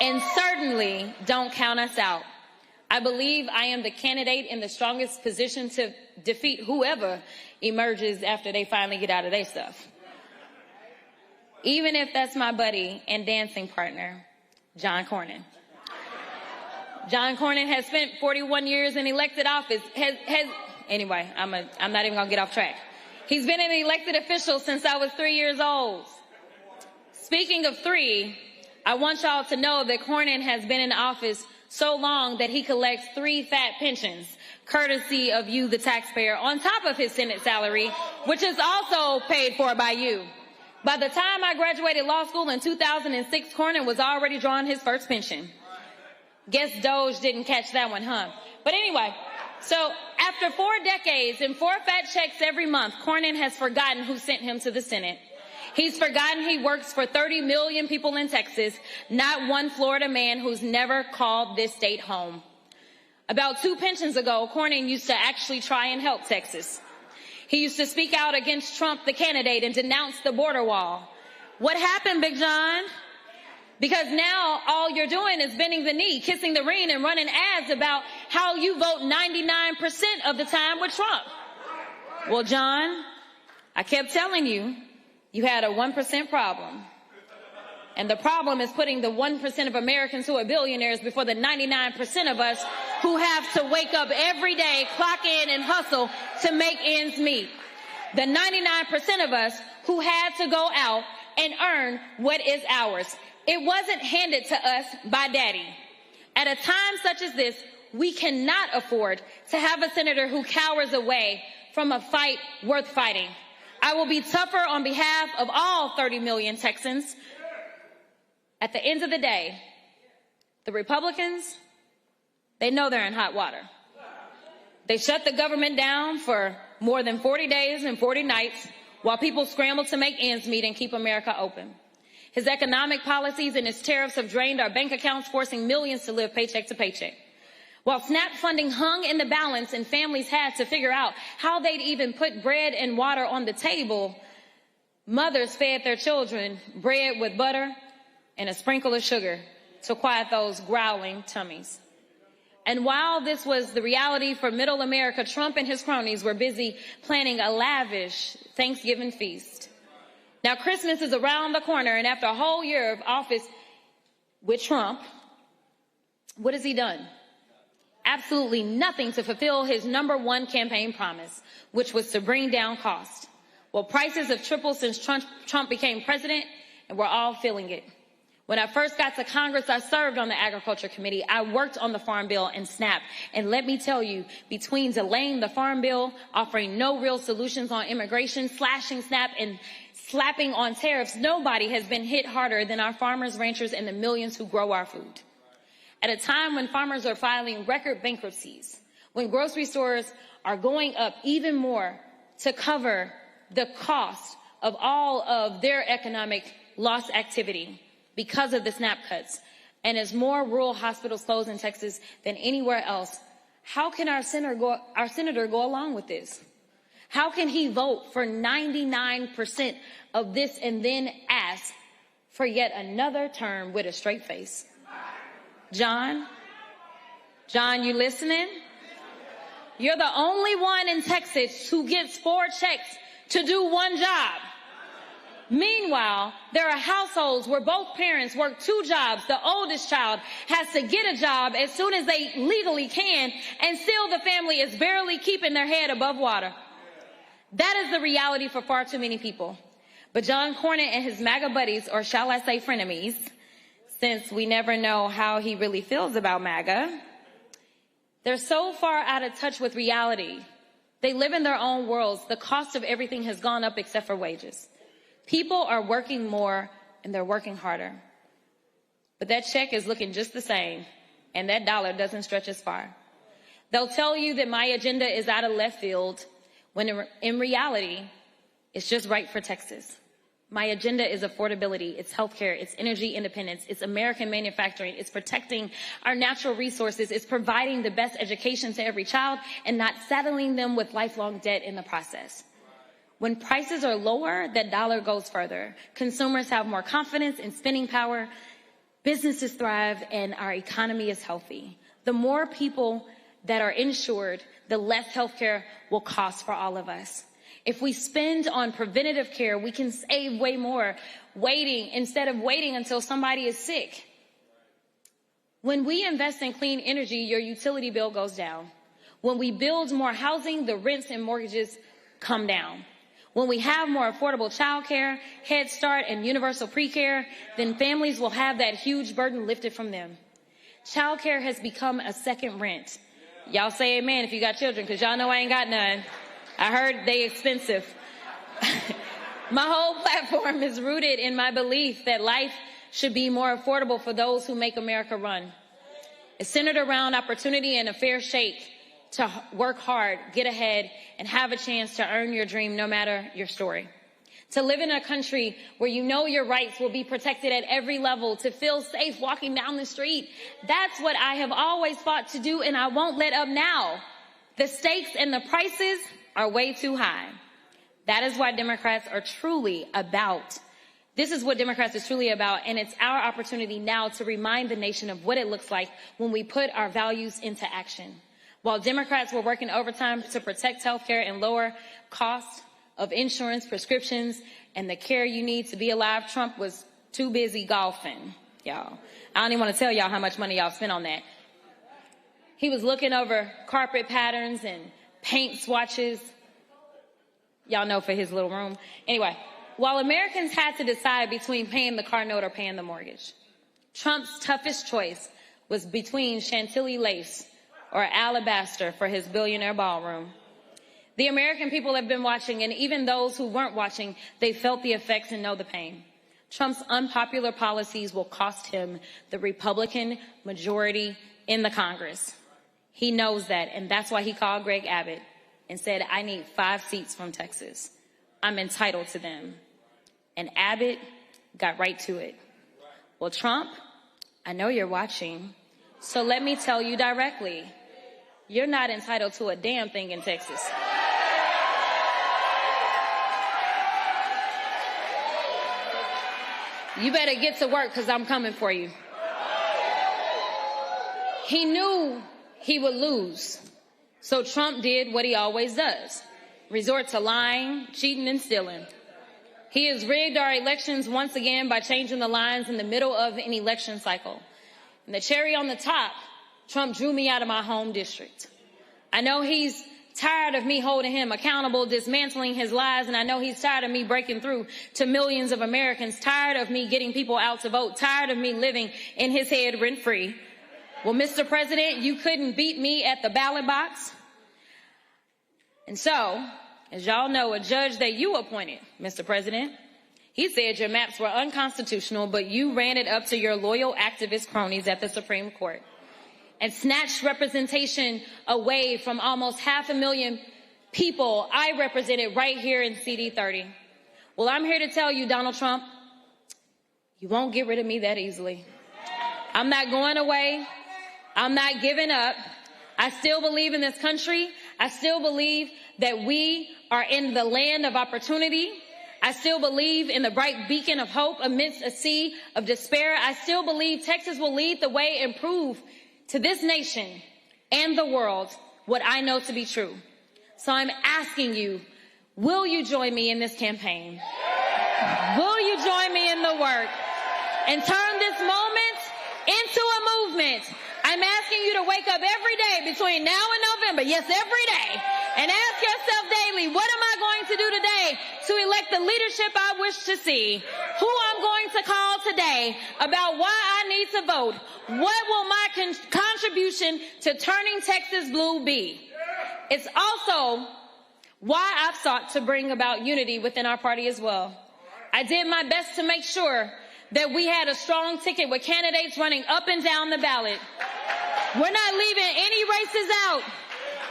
And certainly, don't count us out. I believe I am the candidate in the strongest position to defeat whoever emerges after they finally get out of their stuff. even if that's my buddy and dancing partner, John Cornyn. John Cornyn has spent 41 years in elected office. Anyway, I'm not even gonna get off track. He's been an elected official since I was 3 years old. Speaking of 3, I want y'all to know that Cornyn has been in office so long that he collects 3 fat pensions, courtesy of you, the taxpayer, on top of his Senate salary, which is also paid for by you. By the time I graduated law school in 2006, Cornyn was already drawing his first pension. Guess Doge didn't catch that one, huh? But anyway, so after 4 decades and 4 fat checks every month, Cornyn has forgotten who sent him to the Senate. He's forgotten he works for 30 million people in Texas, not one Florida man who's never called this state home. About 2 pensions ago, Cornyn used to actually try and help Texas. He used to speak out against Trump, the candidate, and denounce the border wall. What happened, Big John? Because now all you're doing is bending the knee, kissing the ring, and running ads about how you vote 99% of the time with Trump. Well, John, I kept telling you, you had a 1% problem. And the problem is putting the 1% of Americans who are billionaires before the 99% of us who have to wake up every day, clock in, and hustle to make ends meet. The 99% of us who had to go out and earn what is ours. It wasn't handed to us by Daddy. At a time such as this, we cannot afford to have a senator who cowers away from a fight worth fighting. I will be tougher on behalf of all 30 million Texans. At the end of the day, the Republicans, they know they're in hot water. They shut the government down for more than 40 days and 40 nights while people scramble to make ends meet and keep America open. His economic policies and his tariffs have drained our bank accounts, forcing millions to live paycheck to paycheck. While SNAP funding hung in the balance and families had to figure out how they'd even put bread and water on the table, mothers fed their children bread with butter and a sprinkle of sugar to quiet those growling tummies. And while this was the reality for middle America, Trump and his cronies were busy planning a lavish Thanksgiving feast. Now, Christmas is around the corner, and after a whole year of office with Trump, what has he done? Absolutely nothing to fulfill his #1 campaign promise, which was to bring down costs. Well, prices have tripled since Trump became president, and we're all feeling it. When I first got to Congress, I served on the Agriculture Committee. I worked on the Farm Bill and SNAP. And let me tell you, between delaying the Farm Bill, offering no real solutions on immigration, slashing SNAP, and slapping on tariffs, nobody has been hit harder than our farmers, ranchers, and the millions who grow our food. At a time when farmers are filing record bankruptcies, when grocery stores are going up even more to cover the cost of all of their economic loss activity because of the SNAP cuts, and as more rural hospitals close in Texas than anywhere else, how can our senator go along with this? How can he vote for 99% of this and then ask for yet another term with a straight face? John, you listening? You're the only one in Texas who gets 4 checks to do 1 job. Meanwhile, there are households where both parents work 2 jobs. The oldest child has to get a job as soon as they legally can, and still the family is barely keeping their head above water. That is the reality for far too many people. But John Cornyn and his MAGA buddies, or shall I say frenemies, since we never know how he really feels about MAGA, they're so far out of touch with reality. They live in their own worlds. The cost of everything has gone up except for wages. People are working more and they're working harder. But that check is looking just the same, and that dollar doesn't stretch as far. They'll tell you that my agenda is out of left field, when in reality, it's just right for Texas. My agenda is affordability, it's healthcare, it's energy independence, it's American manufacturing, it's protecting our natural resources, it's providing the best education to every child and not saddling them with lifelong debt in the process. When prices are lower, that dollar goes further. Consumers have more confidence in spending power, businesses thrive, and our economy is healthy. The more people that are insured, the less healthcare will cost for all of us. If we spend on preventative care, we can save way more instead of waiting until somebody is sick. When we invest in clean energy, your utility bill goes down. When we build more housing, the rents and mortgages come down. When we have more affordable childcare, Head Start, and universal pre-care, then families will have that huge burden lifted from them. Childcare has become a second rent. Y'all say amen if you got children, because y'all know I ain't got none. I heard they expensive. My whole platform is rooted in my belief that life should be more affordable for those who make America run. It's centered around opportunity and a fair shake to work hard, get ahead, and have a chance to earn your dream no matter your story. To live in a country where you know your rights will be protected at every level, to feel safe walking down the street. That's what I have always fought to do, and I won't let up now. The stakes and the prices are way too high. That is why Democrats are truly about. This is what Democrats are truly about, and it's our opportunity now to remind the nation of what it looks like when we put our values into action. While Democrats were working overtime to protect health care and lower costs of insurance, prescriptions, and the care you need to be alive, Trump was too busy golfing, y'all. I don't even want to tell y'all how much money y'all spent on that. He was looking over carpet patterns and paint swatches. Y'all know, for his little room. Anyway, while Americans had to decide between paying the car note or paying the mortgage, Trump's toughest choice was between Chantilly lace or alabaster for his billionaire ballroom. The American people have been watching, and even those who weren't watching, they felt the effects and know the pain. Trump's unpopular policies will cost him the Republican majority in the Congress. He knows that, and that's why he called Greg Abbott and said, I need 5 seats from Texas. I'm entitled to them. And Abbott got right to it. Well, Trump, I know you're watching, so let me tell you directly, you're not entitled to a damn thing in Texas. You better get to work, because I'm coming for you. He knew he would lose. So Trump did what he always does, resort to lying, cheating, and stealing. He has rigged our elections once again by changing the lines in the middle of an election cycle. And the cherry on the top, Trump drew me out of my home district. I know he's tired of me holding him accountable, dismantling his lies, and I know he's tired of me breaking through to millions of Americans, tired of me getting people out to vote, tired of me living in his head rent-free. Well, Mr. President, you couldn't beat me at the ballot box. And so, as y'all know, a judge that you appointed, Mr. President, he said your maps were unconstitutional, but you ran it up to your loyal activist cronies at the Supreme Court and snatched representation away from almost 500,000 people I represented right here in CD 30. Well, I'm here to tell you, Donald Trump, you won't get rid of me that easily. I'm not going away. I'm not giving up. I still believe in this country. I still believe that we are in the land of opportunity. I still believe in the bright beacon of hope amidst a sea of despair. I still believe Texas will lead the way and prove to this nation and the world what I know to be true. So I'm asking you, will you join me in this campaign? Will you join me in the work and turn this moment into a movement? I'm asking you to wake up every day between now and November, yes, every day, and ask yourself daily, what am I going to do today to elect the leadership I wish to see? Who I'm going to call today about why I need to vote? What will my contribution to turning Texas blue be? It's also why I've sought to bring about unity within our party as well. I did my best to make sure that we had a strong ticket with candidates running up and down the ballot. We're not leaving any races out.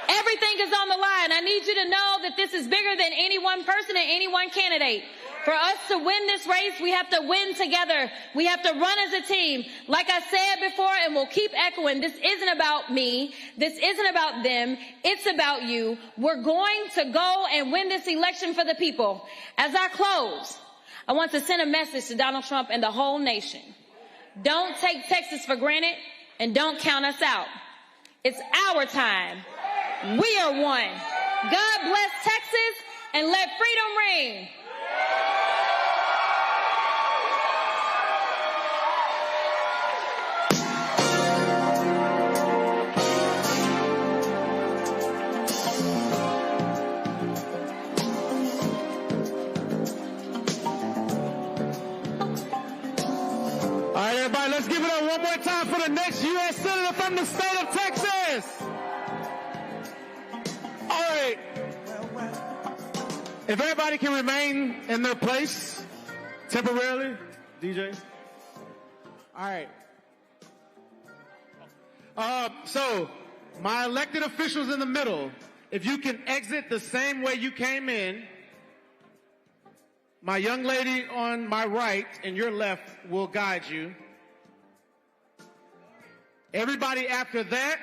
Everything is on the line. I need you to know that this is bigger than any one person and any one candidate. For us to win this race, we have to win together. We have to run as a team. Like I said before, and we'll keep echoing, this isn't about me. This isn't about them. It's about you. We're going to go and win this election for the people. As I close, I want to send a message to Donald Trump and the whole nation. Don't take Texas for granted and don't count us out. It's our time. We are one. God bless Texas and let freedom reign. All right, everybody, let's give it up one more time for the next U.S. Senator from the state of Texas. All right. If everybody can remain in their place temporarily, DJ. All right. So, my elected officials in the middle, if you can exit the same way you came in, my young lady on my right and your left will guide you. Everybody after that,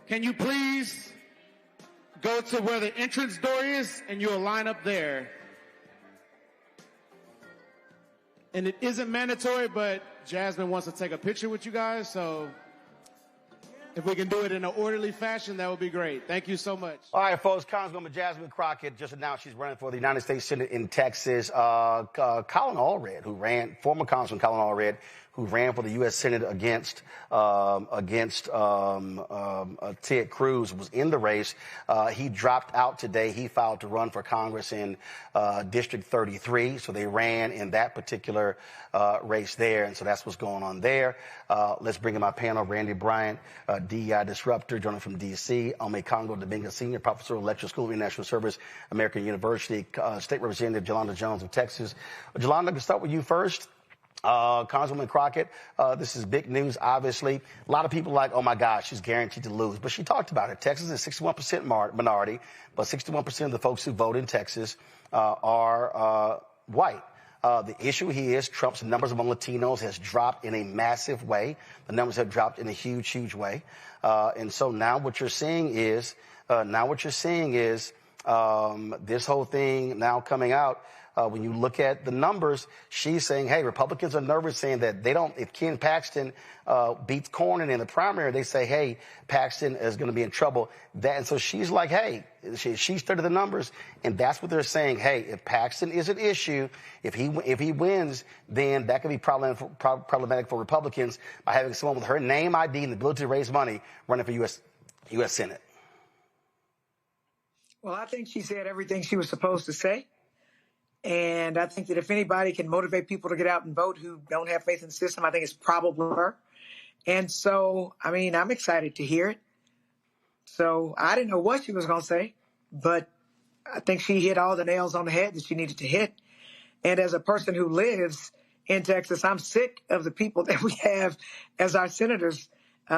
can you please go to where the entrance door is and you'll line up there. And it isn't mandatory, but Jasmine wants to take a picture with you guys, so if we can do it in an orderly fashion, that would be great. Thank you so much. All right, folks, Congresswoman Jasmine Crockett just announced she's running for the United States Senate in Texas. Colin Allred, former Congressman Colin Allred, who ran for the U.S. Senate against Ted Cruz, was in the race. He dropped out today. He filed to run for Congress in District 33, so they ran in that particular race there, and so that's what's going on there. Let's bring in my panel, Randy Bryant, DEI disruptor, joining from D.C., Ome Congo Dominguez, Senior Professor of Electoral School of International Service, American University, State Representative Jolanda Jones of Texas. Jolanda, let me start with you first. Congresswoman Crockett, this is big news, obviously. A lot of people are like, oh, my gosh, she's guaranteed to lose. But she talked about it. Texas is 61% minority, but 61% of the folks who vote in Texas are white. The issue here is Trump's numbers among Latinos has dropped in a massive way. The numbers have dropped in a huge, huge way. And so now what you're seeing is this whole thing now coming out. When you look at the numbers, she's saying, hey, Republicans are nervous, saying that if Ken Paxton beats Cornyn in the primary, they say, hey, Paxton is going to be in trouble. And so she's like, hey, she studied the numbers, and that's what they're saying. Hey, if Paxton is an issue, if he wins, then that could be problematic for Republicans by having someone with her name ID and the ability to raise money running for U.S. Senate. Well, I think she said everything she was supposed to say. And I think that if anybody can motivate people to get out and vote who don't have faith in the system, I think it's probably her. And so, I mean, I'm excited to hear it. So I didn't know what she was going to say, but I think she hit all the nails on the head that she needed to hit. And as a person who lives in Texas, I'm sick of the people that we have as our senators.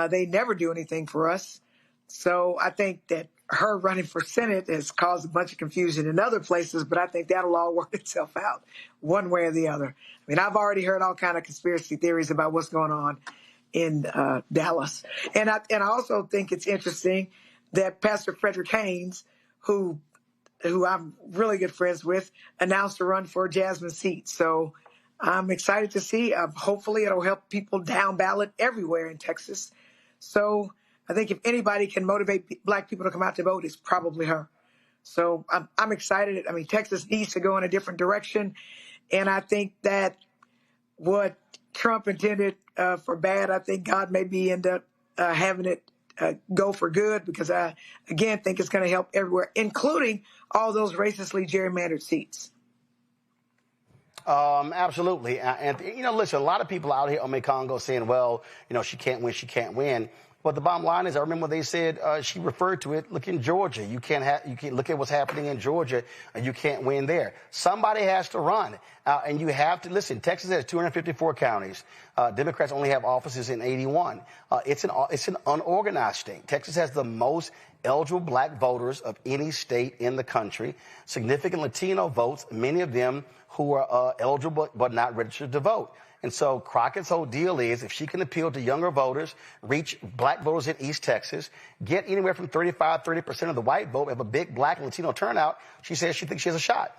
They never do anything for us. So I think that her running for Senate has caused a bunch of confusion in other places, but I think that'll all work itself out one way or the other. I mean, I've already heard all kind of conspiracy theories about what's going on in Dallas. And I also think it's interesting that Pastor Frederick Haynes, who I'm really good friends with, announced to run for Jasmine's seat. So I'm excited to see. Hopefully it'll help people down ballot everywhere in Texas. So I think if anybody can motivate black people to come out to vote, it's probably her. So I'm excited. I mean, Texas needs to go in a different direction. And I think that what Trump intended for bad, I think God maybe end up having it go for good, because I, again, think it's going to help everywhere, including all those racistly gerrymandered seats. Absolutely. And, listen, a lot of people out here on Congo saying, well, she can't win. But the bottom line is, I remember they said, she referred to it, look in Georgia. You can't look at what's happening in Georgia, and you can't win there. Somebody has to run. And you have to, listen, Texas has 254 counties. Democrats only have offices in 81. It's an unorganized state. Texas has the most eligible black voters of any state in the country. Significant Latino votes, many of them who are eligible but not registered to vote. And so Crockett's whole deal is, if she can appeal to younger voters, reach black voters in East Texas, get anywhere from 30% of the white vote, have a big black and Latino turnout, she says she thinks she has a shot.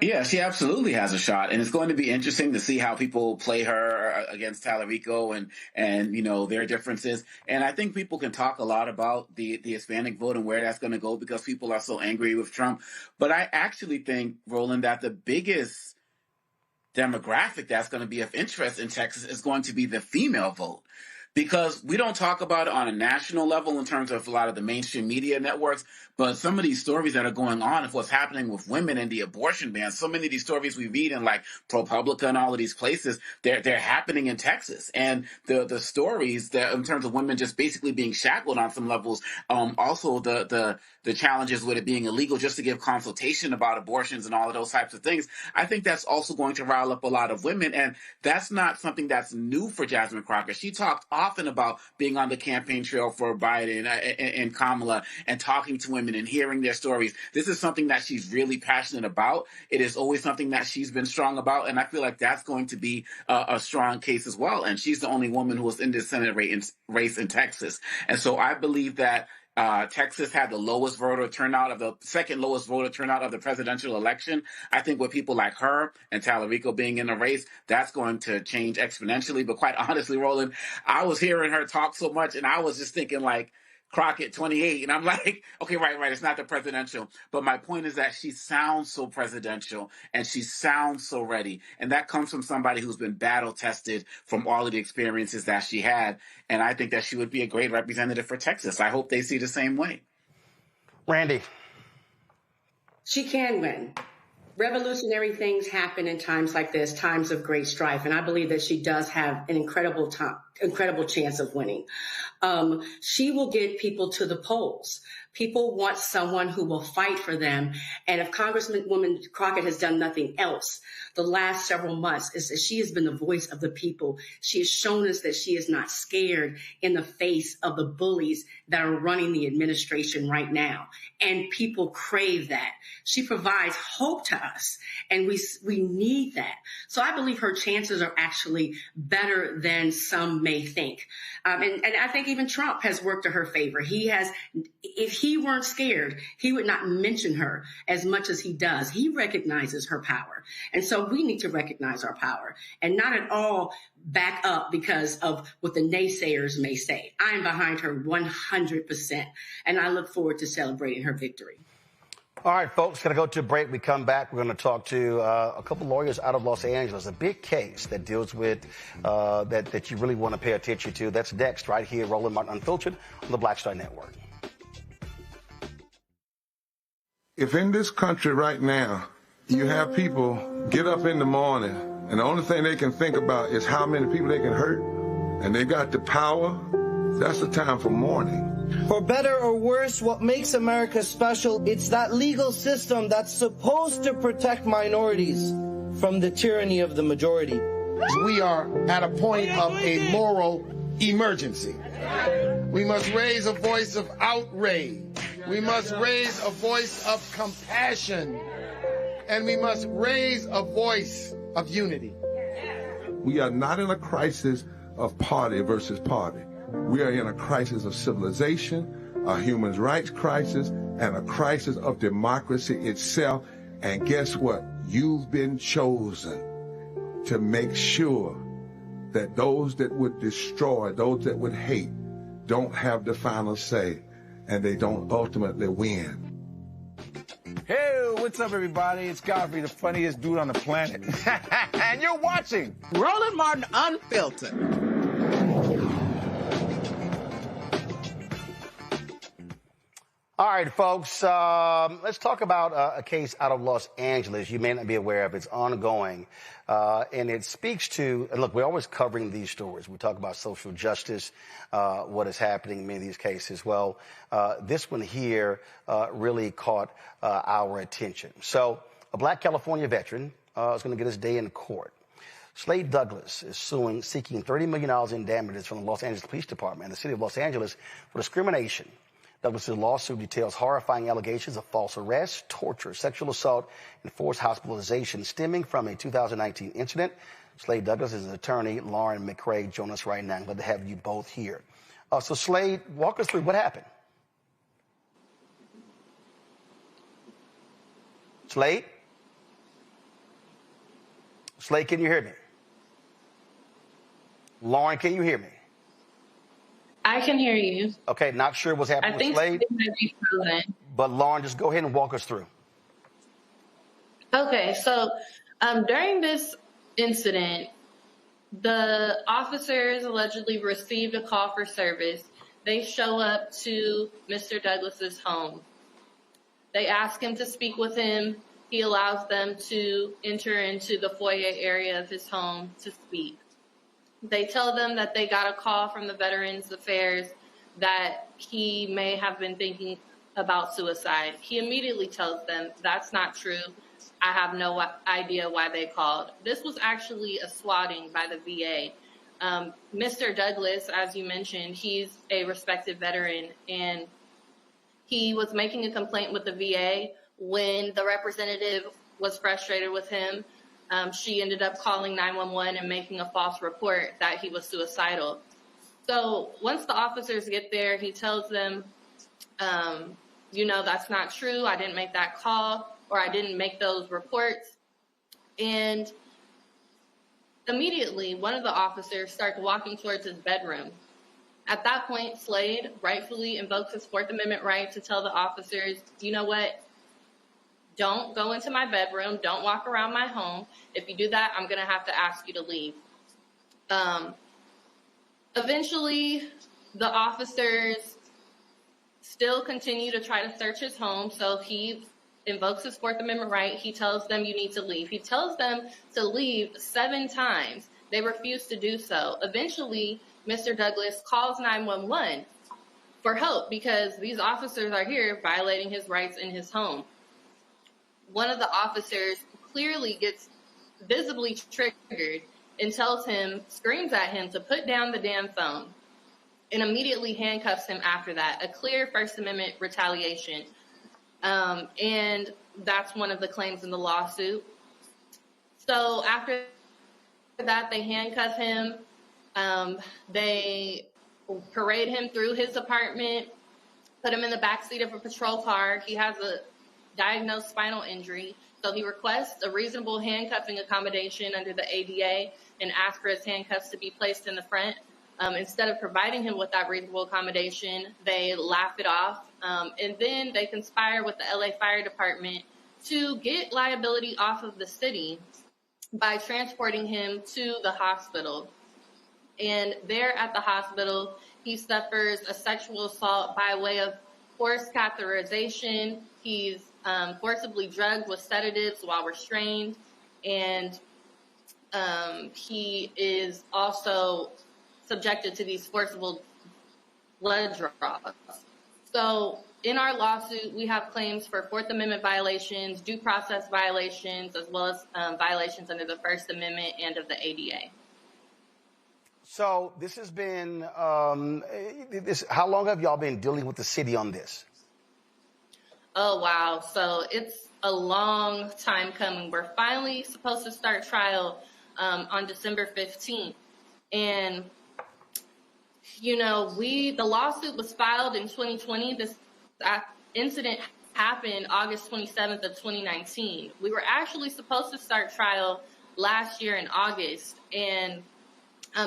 Yeah, she absolutely has a shot, and it's going to be interesting to see how people play her against Tallarico and their differences. And I think people can talk a lot about the Hispanic vote and where that's going to go because people are so angry with Trump. But I actually think, Roland, that the biggest demographic that's going to be of interest in Texas is going to be the female vote. Because we don't talk about it on a national level in terms of a lot of the mainstream media networks, but some of these stories that are going on of what's happening with women and the abortion ban, so many of these stories we read in like ProPublica and all of these places, they're happening in Texas. And the stories that in terms of women just basically being shackled on some levels, also the challenges with it being illegal just to give consultation about abortions and all of those types of things, I think that's also going to rile up a lot of women. And that's not something that's new for Jasmine Crockett. She talked often about being on the campaign trail for Biden and Kamala and talking to women and hearing their stories. This is something that she's really passionate about. It is always something that she's been strong about, and I feel like that's going to be a strong case as well. And she's the only woman who was in this Senate race in Texas. And so I believe that Texas had the lowest voter turnout second lowest voter turnout of the presidential election. I think with people like her and Tallarico being in the race, that's going to change exponentially. But quite honestly, Roland, I was hearing her talk so much and I was just thinking like, Crockett 28. And I'm like, okay, right. It's not the presidential. But my point is that she sounds so presidential and she sounds so ready. And that comes from somebody who's been battle tested from all of the experiences that she had. And I think that she would be a great representative for Texas. I hope they see the same way. Randy. She can win. Revolutionary things happen in times like this, times of great strife. And I believe that she does have an incredible chance of winning. She will get people to the polls. People want someone who will fight for them. And if Congresswoman Crockett has done nothing else the last several months, is that she has been the voice of the people. She has shown us that she is not scared in the face of the bullies that are running the administration right now. And people crave that. She provides hope to us, and we need that. So I believe her chances are actually better than some may think. And I think even Trump has worked to her favor. If he weren't scared, he would not mention her as much as he does. He recognizes her power. And so we need to recognize our power and not at all back up because of what the naysayers may say. I'm behind her 100%. And I look forward to celebrating her victory. All right, folks, going to go to a break. We come back. We're going to talk to a couple lawyers out of Los Angeles. A big case that deals with that you really want to pay attention to. That's next right here, Roland Martin Unfiltered on the Black Star Network. If in this country right now you have people get up in the morning and the only thing they can think about is how many people they can hurt, and they got the power, that's the time for mourning. For better or worse, what makes America special, it's that legal system that's supposed to protect minorities from the tyranny of the majority. We are at a point of a moral emergency. We must raise a voice of outrage. We must raise a voice of compassion. And we must raise a voice of unity. We are not in a crisis of party versus party. We are in a crisis of civilization, a human rights crisis, and a crisis of democracy itself. And guess what? You've been chosen to make sure that those that would destroy, those that would hate, don't have the final say, and they don't ultimately win. Hey, what's up, everybody? It's Godfrey, the funniest dude on the planet. And you're watching Roland Martin Unfiltered. All right, folks, let's talk about a case out of Los Angeles. You may not be aware of it. It's ongoing. And it speaks to, and look, we're always covering these stories. We talk about social justice, what is happening in many of these cases. Well, this one here really caught our attention. So a black California veteran is going to get his day in court. Slade Douglas is seeking $30 million in damages from the Los Angeles Police Department and the city of Los Angeles for discrimination. Douglas' lawsuit details horrifying allegations of false arrest, torture, sexual assault, and forced hospitalization stemming from a 2019 incident. Slade Douglas is his attorney, Lauren McCrae, join us right now. I'm glad to have you both here. So Slade, walk us through what happened. Slade? Slade, can you hear me? Lauren, can you hear me? I can hear you. Okay, not sure what's happening with Slade. But Lauren, just go ahead and walk us through. Okay, so during this incident, the officers allegedly received a call for service. They show up to Mr. Douglas's home. They ask him to speak with him. He allows them to enter into the foyer area of his home to speak. They tell them that they got a call from the Veterans Affairs that he may have been thinking about suicide. He immediately tells them that's not true. I have no idea why they called. This was actually a swatting by the VA. Mr. Douglas, as you mentioned, he's a respected veteran, and he was making a complaint with the VA. When the representative was frustrated with him, she ended up calling 911 and making a false report that he was suicidal. So once the officers get there, he tells them, that's not true. I didn't make that call, or I didn't make those reports. And immediately, one of the officers starts walking towards his bedroom. At that point, Slade rightfully invokes his Fourth Amendment right to tell the officers, you know what? Don't go into my bedroom. Don't walk around my home. If you do that, I'm going to have to ask you to leave. Eventually, the officers still continue to try to search his home. So he invokes his Fourth Amendment right. He tells them you need to leave. He tells them to leave 7 times. They refuse to do so. Eventually, Mr. Douglas calls 911 for help because these officers are here violating his rights in his home. One of the officers clearly gets visibly triggered and screams at him to put down the damn phone, and immediately handcuffs him after that. A clear First Amendment retaliation. And that's one of the claims in the lawsuit. So after that, they handcuff him. They parade him through his apartment, put him in the backseat of a patrol car. He has a diagnosed spinal injury. So he requests a reasonable handcuffing accommodation under the ADA and asks for his handcuffs to be placed in the front. Instead of providing him with that reasonable accommodation, they laugh it off. And then they conspire with the LA Fire Department to get liability off of the city by transporting him to the hospital. And there at the hospital, he suffers a sexual assault by way of forced catheterization. He's forcibly drugged with sedatives while restrained, and he is also subjected to these forcible blood draws. So in our lawsuit, we have claims for Fourth Amendment violations, due process violations, as well as violations under the First Amendment and of the ADA. So this has been, how long have y'all been dealing with the city on this? Oh, wow. So it's a long time coming. We're finally supposed to start trial on December 15th. And, the lawsuit was filed in 2020. This incident happened August 27th of 2019. We were actually supposed to start trial last year in August. And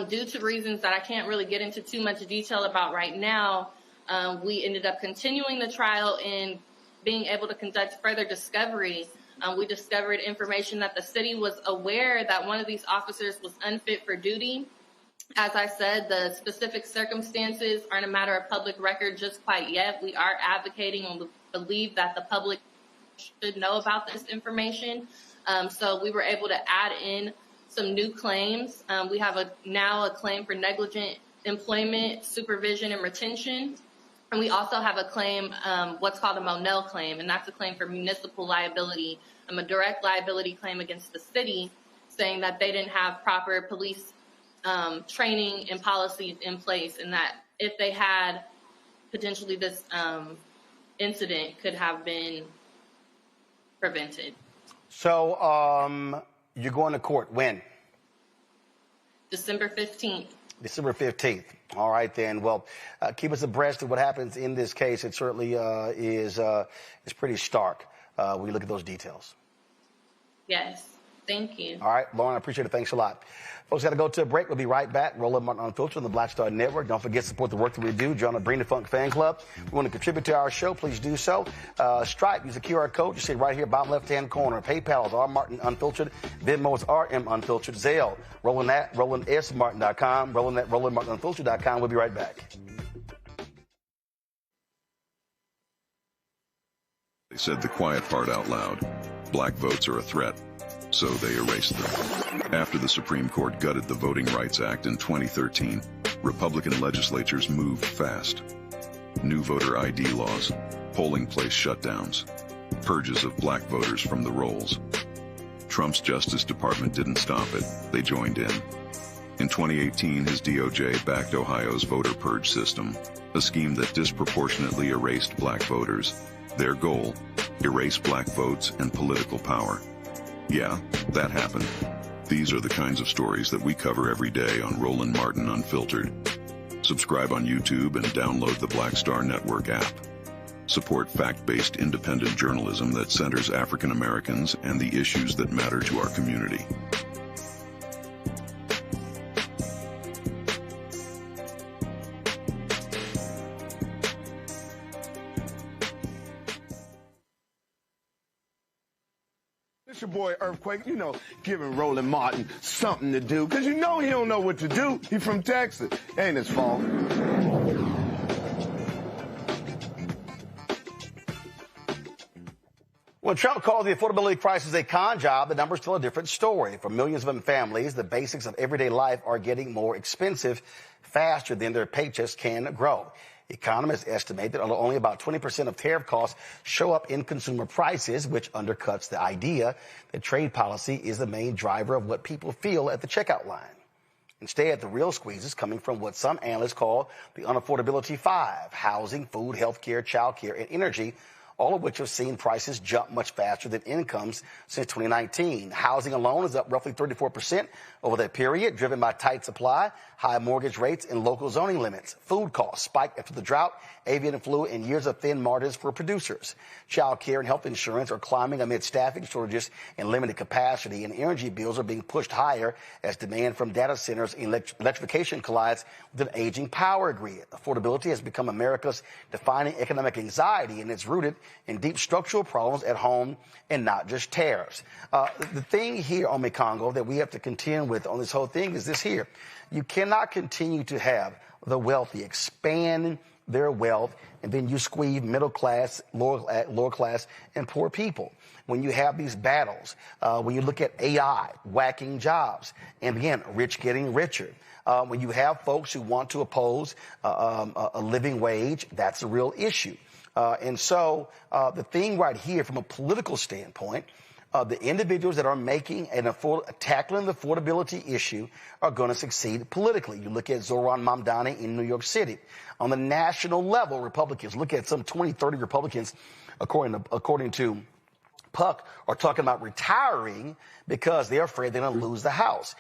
due to reasons that I can't really get into too much detail about right now, we ended up continuing the trial and being able to conduct further discovery. We discovered information that the city was aware that one of these officers was unfit for duty. As I said, the specific circumstances aren't a matter of public record just quite yet. We are advocating and believe that the public should know about this information. So we were able to add in some new claims. We have now a claim for negligent employment, supervision, and retention. And we also have a claim, what's called a Monell claim, and that's a claim for municipal liability, a direct liability claim against the city, saying that they didn't have proper police training and policies in place, and that if they had, potentially this incident could have been prevented. So you're going to court when? December 15th. December 15th. All right, then. Well, keep us abreast of what happens in this case. It certainly is pretty stark when you look at those details. Yes. Thank you. All right, Lauren, I appreciate it. Thanks a lot. Folks, got to go to a break. We'll be right back. Roland Martin Unfiltered on the Black Star Network. Don't forget to support the work that we do. Join the Bring the Funk fan club. If you want to contribute to our show, please do so. Stripe, use the QR code. You see it right here, bottom left-hand corner. PayPal is R Martin Unfiltered. Venmo is RM Unfiltered. Zelle, RolandSMartin.com. Roland at RolandMartinUnfiltered.com. We'll be right back. They said the quiet part out loud. Black votes are a threat, so they erased them. After the Supreme Court gutted the Voting Rights Act in 2013, Republican legislatures moved fast. New voter ID laws, polling place shutdowns, purges of black voters from the rolls. Trump's Justice Department didn't stop it, they joined in. In 2018, his DOJ backed Ohio's voter purge system, a scheme that disproportionately erased black voters. Their goal, erase black votes and political power. Yeah, that happened. These are the kinds of stories that we cover every day on Roland Martin Unfiltered. Subscribe on YouTube and download the Black Star Network app. Support fact-based independent journalism that centers African Americans and the issues that matter to our community. It's your boy Earthquake, giving Roland Martin something to do, because he don't know what to do. He from Texas. Ain't his fault. When Trump called the affordability crisis a con job, the numbers tell a different story. For millions of families, the basics of everyday life are getting more expensive faster than their paychecks can grow. Economists estimate that only about 20% of tariff costs show up in consumer prices, which undercuts the idea that trade policy is the main driver of what people feel at the checkout line. Instead, the real squeeze is coming from what some analysts call the unaffordability five: housing, food, health care, child care, and energy, all of which have seen prices jump much faster than incomes since 2019. Housing alone is up roughly 34% over that period, driven by tight supply, high mortgage rates, and local zoning limits. Food costs spiked after the drought, avian flu, and years of thin margins for producers. Child care and health insurance are climbing amid staffing shortages and limited capacity, and energy bills are being pushed higher as demand from data centers and electrification collides with an aging power grid. Affordability has become America's defining economic anxiety, and it's rooted in deep structural problems at home and not just tariffs. The thing here on Congo that we have to contend with on this whole thing is this here. You cannot continue to have the wealthy expand their wealth and then you squeeze middle class, lower class, and poor people. When you have these battles, when you look at AI whacking jobs, and again, rich getting richer. When you have folks who want to oppose a living wage, that's a real issue. And so the thing right here from a political standpoint, the individuals that are making tackling the affordability issue are going to succeed politically. You look at Zoran Mamdani in New York City. On the national level, Republicans, look at some 20, 30 Republicans, according to Puck, are talking about retiring because they're afraid they're going to lose the House.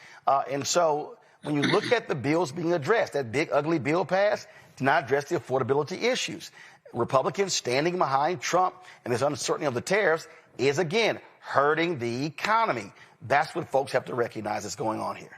And so when you look at the bills being addressed, that big, ugly bill passed to not address the affordability issues. Republicans standing behind Trump and this uncertainty of the tariffs is, again, hurting the economy. That's what folks have to recognize is going on here.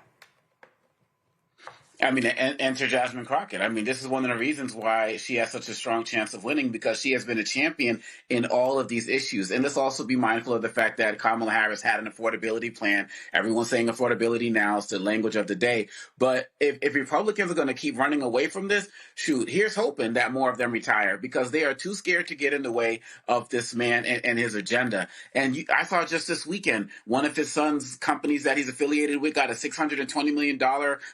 I mean, enter Jasmine Crockett. I mean, this is one of the reasons why she has such a strong chance of winning, because she has been a champion in all of these issues. And let's also be mindful of the fact that Kamala Harris had an affordability plan. Everyone's saying affordability now is the language of the day. But if Republicans are going to keep running away from this, shoot, here's hoping that more of them retire, because they are too scared to get in the way of this man and his agenda. And I saw just this weekend, one of his son's companies that he's affiliated with got a $620 million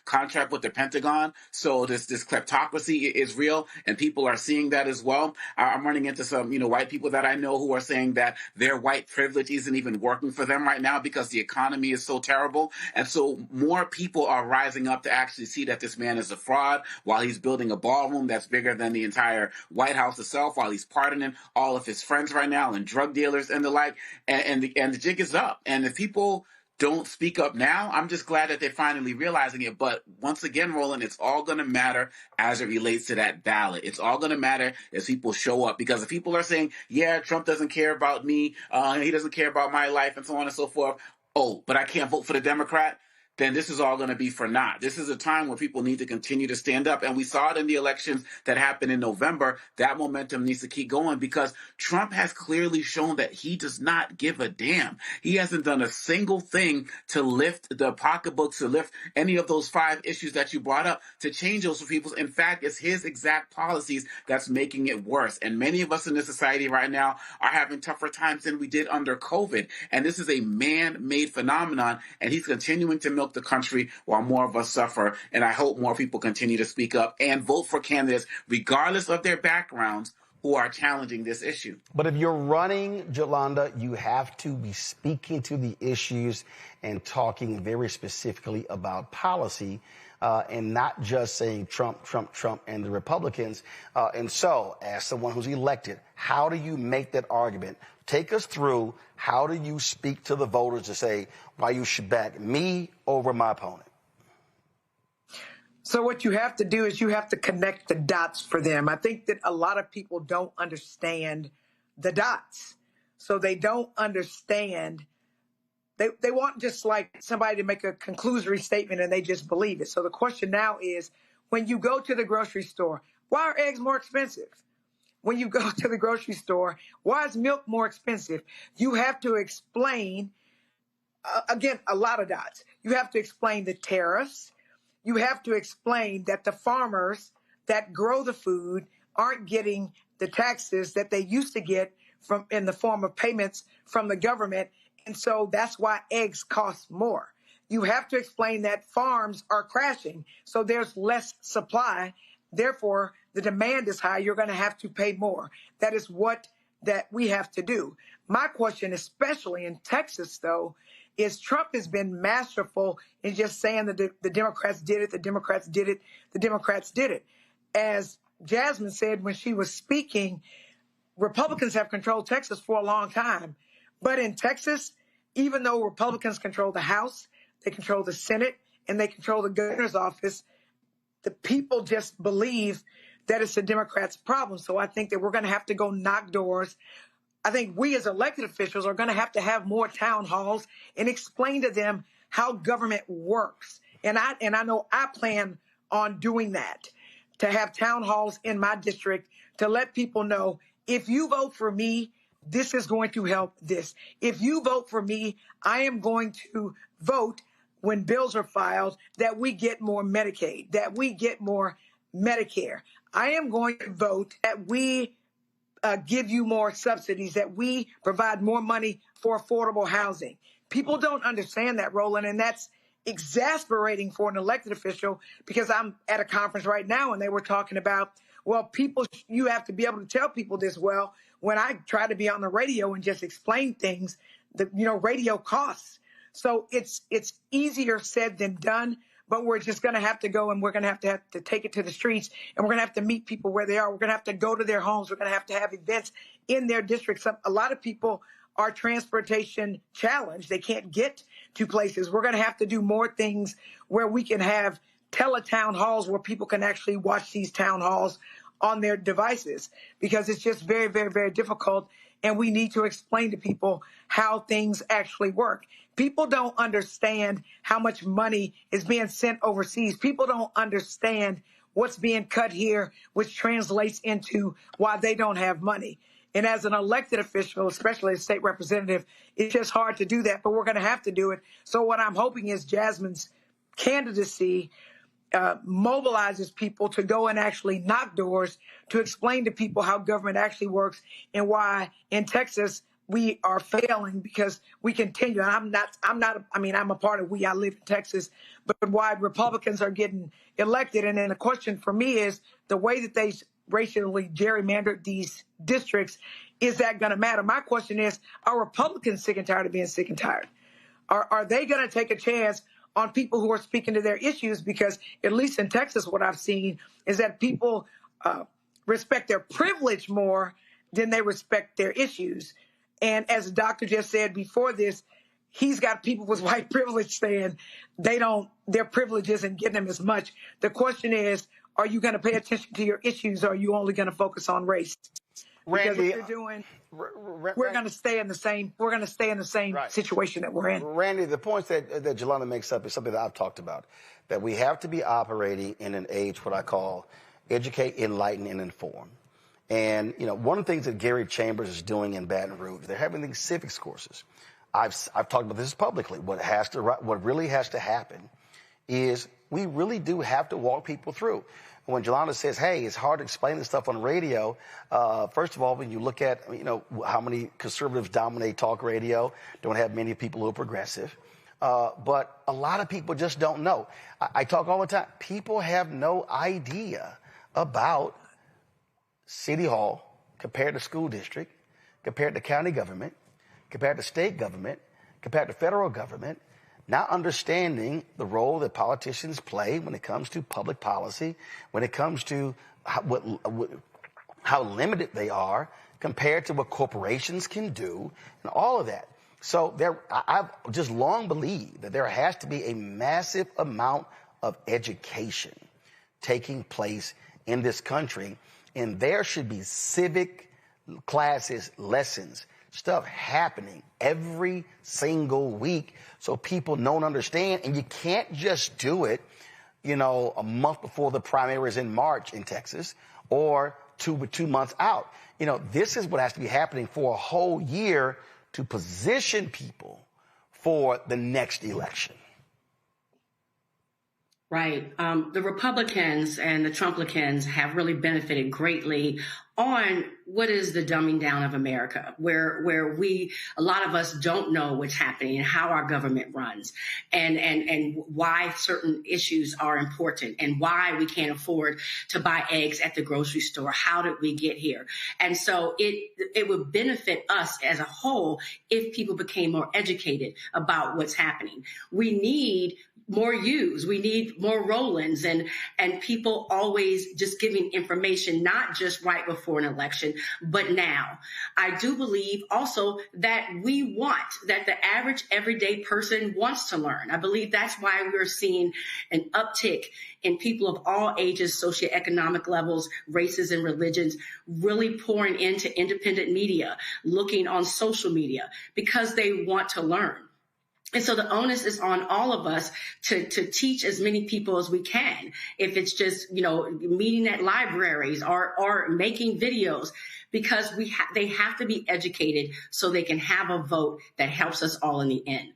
contract with the Pentagon. So this kleptocracy is real, and people are seeing that as well. I'm running into some, white people that I know who are saying that their white privilege isn't even working for them right now because the economy is so terrible. And so more people are rising up to actually see that this man is a fraud, while he's building a ballroom that's bigger than the entire White House itself, while he's pardoning all of his friends right now and drug dealers and the like. And the jig is up. And if people don't speak up now, I'm just glad that they're finally realizing it. But once again, Roland, it's all going to matter as it relates to that ballot. It's all going to matter as people show up, because if people are saying, yeah, Trump doesn't care about me, he doesn't care about my life, and so on and so forth, oh, but I can't vote for the Democrat, then this is all going to be for naught. This is a time where people need to continue to stand up. And we saw it in the elections that happened in November. That momentum needs to keep going because Trump has clearly shown that he does not give a damn. He hasn't done a single thing to lift the pocketbooks, to lift any of those 5 issues that you brought up, to change those for people. In fact, it's his exact policies that's making it worse. And many of us in this society right now are having tougher times than we did under COVID. And this is a man-made phenomenon, and he's continuing to milk the country while more of us suffer. And I hope more people continue to speak up and vote for candidates, regardless of their backgrounds, who are challenging this issue. But if you're running, Jolanda, you have to be speaking to the issues and talking very specifically about policy and not just saying Trump, Trump, Trump, and the Republicans. And so, as someone who's elected, how do you make that argument? Take us through, how do you speak to the voters to say why you should back me over my opponent? So what you have to do is you have to connect the dots for them. I think that a lot of people don't understand the dots. So they don't understand. They want just like somebody to make a conclusory statement and they just believe it. So the question now is, when you go to the grocery store, why are eggs more expensive? When you go to the grocery store, why is milk more expensive? You have to explain, again, a lot of dots. You have to explain the tariffs. You have to explain that the farmers that grow the food aren't getting the taxes that they used to get from in the form of payments from the government. And so that's why eggs cost more. You have to explain that farms are crashing, so there's less supply. Therefore, the demand is high. You're going to have to pay more. That is what that we have to do. My question, especially in Texas, though, is Trump has been masterful in just saying that the Democrats did it, the Democrats did it, the Democrats did it. As Jasmine said when she was speaking, Republicans have controlled Texas for a long time. But in Texas, even though Republicans control the House, they control the Senate, and they control the governor's office, the people just believe that it's the Democrats' problem. So I think that we're going to have to go knock doors. I think we as elected officials are going to have more town halls and explain to them how government works. And I know I plan on doing that, to have town halls in my district to let people know, if you vote for me, this is going to help this. If you vote for me, I am going to vote when bills are filed that we get more Medicaid, that we get more Medicare. I am going to vote that we give you more subsidies, that we provide more money for affordable housing. People don't understand that, Roland, and that's exasperating for an elected official, because I'm at a conference right now and they were talking about, well, people, you have to be able to tell people this. Well, when I try to be on the radio and just explain things, radio costs. So it's easier said than done, but we're just going to have to go and we're going to have to take it to the streets, and we're going to have to meet people where they are. We're going to have to go to their homes. We're going to have events in their districts. A lot of people are transportation challenged. They can't get to places. We're going to have to do more things where we can have teletown halls where people can actually watch these town halls on their devices, because it's just very, very, very difficult. And we need to explain to people how things actually work. People don't understand how much money is being sent overseas. People don't understand what's being cut here, which translates into why they don't have money. And as an elected official, especially a state representative, it's just hard to do that, but we're going to have to do it. So what I'm hoping is Jasmine's candidacy mobilizes people to go and actually knock doors, to explain to people how government actually works and why in Texas we are failing because we continue. And I'm a part of I live in Texas, but why Republicans are getting elected. And then the question for me is the way that they racially gerrymandered these districts, is that going to matter? My question is, are Republicans sick and tired of being sick and tired? Are they going to take a chance on people who are speaking to their issues? Because at least in Texas, what I've seen is that people respect their privilege more than they respect their issues. And as the doctor just said before this, he's got people with white privilege saying their privilege isn't getting them as much. The question is, are you going to pay attention to your issues, or are you only going to focus on race? Randy, because what you're doing we're going to stay in the same situation that we're in. Randy, the points that Jelana makes up is something that I've talked about, that we have to be operating in an age what I call educate, enlighten, and inform. And, one of the things that Gary Chambers is doing in Baton Rouge, they're having these civics courses. I've talked about this publicly. What really has to happen is we really do have to walk people through. When Jelana says, hey, it's hard to explain this stuff on radio, first of all, when you look at, how many conservatives dominate talk radio, don't have many people who are progressive. But a lot of people just don't know. I talk all the time. People have no idea about City Hall compared to school district, compared to county government, compared to state government, compared to federal government, not understanding the role that politicians play when it comes to public policy, when it comes to how limited they are compared to what corporations can do, and all of that. So I've just long believed that there has to be a massive amount of education taking place in this country, and there should be civic classes, lessons, stuff happening every single week so people know and understand. And you can't just do it, a month before the primaries in March in Texas or 2 months out. This is what has to be happening for a whole year to position people for the next election. Right. The Republicans and the Trumplicans have really benefited greatly on what is the dumbing down of America, where a lot of us don't know what's happening and how our government runs and why certain issues are important and why we can't afford to buy eggs at the grocery store. How did we get here? And so it would benefit us as a whole if people became more educated about what's happening. We need more U's. We need more Rolands and people always just giving information, not just right before an election, but now. I do believe also that that the average everyday person wants to learn. I believe that's why we're seeing an uptick in people of all ages, socioeconomic levels, races, and religions really pouring into independent media, looking on social media because they want to learn. And so the onus is on all of us to teach as many people as we can. If it's just, meeting at libraries or making videos, because they have to be educated so they can have a vote that helps us all in the end.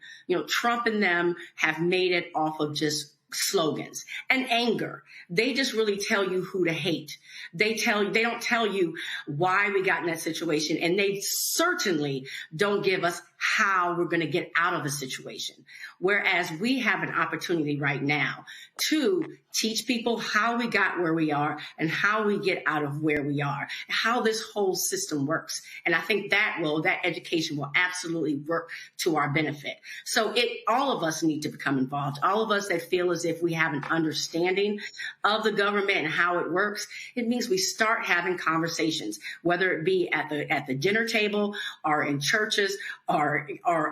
Trump and them have made it off of just slogans and anger. They just really tell you who to hate. They don't tell you why we got in that situation. And they certainly don't give us how we're going to get out of the situation. Whereas we have an opportunity right now to teach people how we got where we are and how we get out of where we are, how this whole system works. And I think that education will absolutely work to our benefit. So all of us need to become involved. All of us that feel as if we have an understanding of the government and how it works, it means we start having conversations, whether it be at the dinner table or in churches or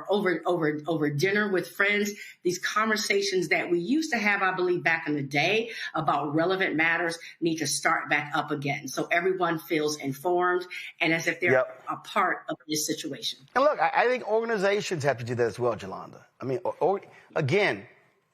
over dinner with friends. These conversations that we used to have, I believe, back in the day about relevant matters need to start back up again. So everyone feels informed and as if they're a part of this situation. And look, I think organizations have to do that as well, Jolanda. I mean, again,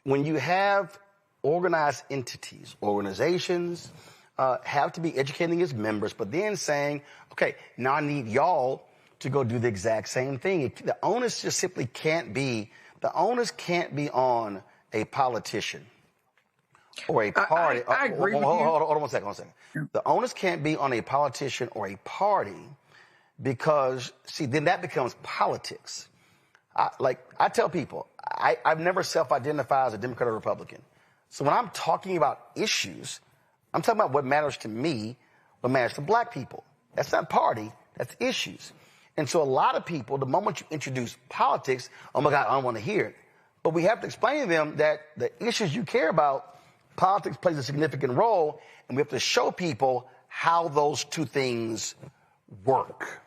when you have organized entities, organizations have to be educating its members, but then saying, okay, now I need y'all to go do the exact same thing. The onus just simply can't be on a politician or a party. I agree with you. Hold on one second. The onus can't be on a politician or a party because, see, then that becomes politics. I tell people, I've never self-identified as a Democrat or Republican. So when I'm talking about issues, I'm talking about what matters to me, what matters to black people. That's not party, that's issues. And so a lot of people, the moment you introduce politics, oh my God, I don't want to hear it. But we have to explain to them that the issues you care about, politics plays a significant role, and we have to show people how those two things work.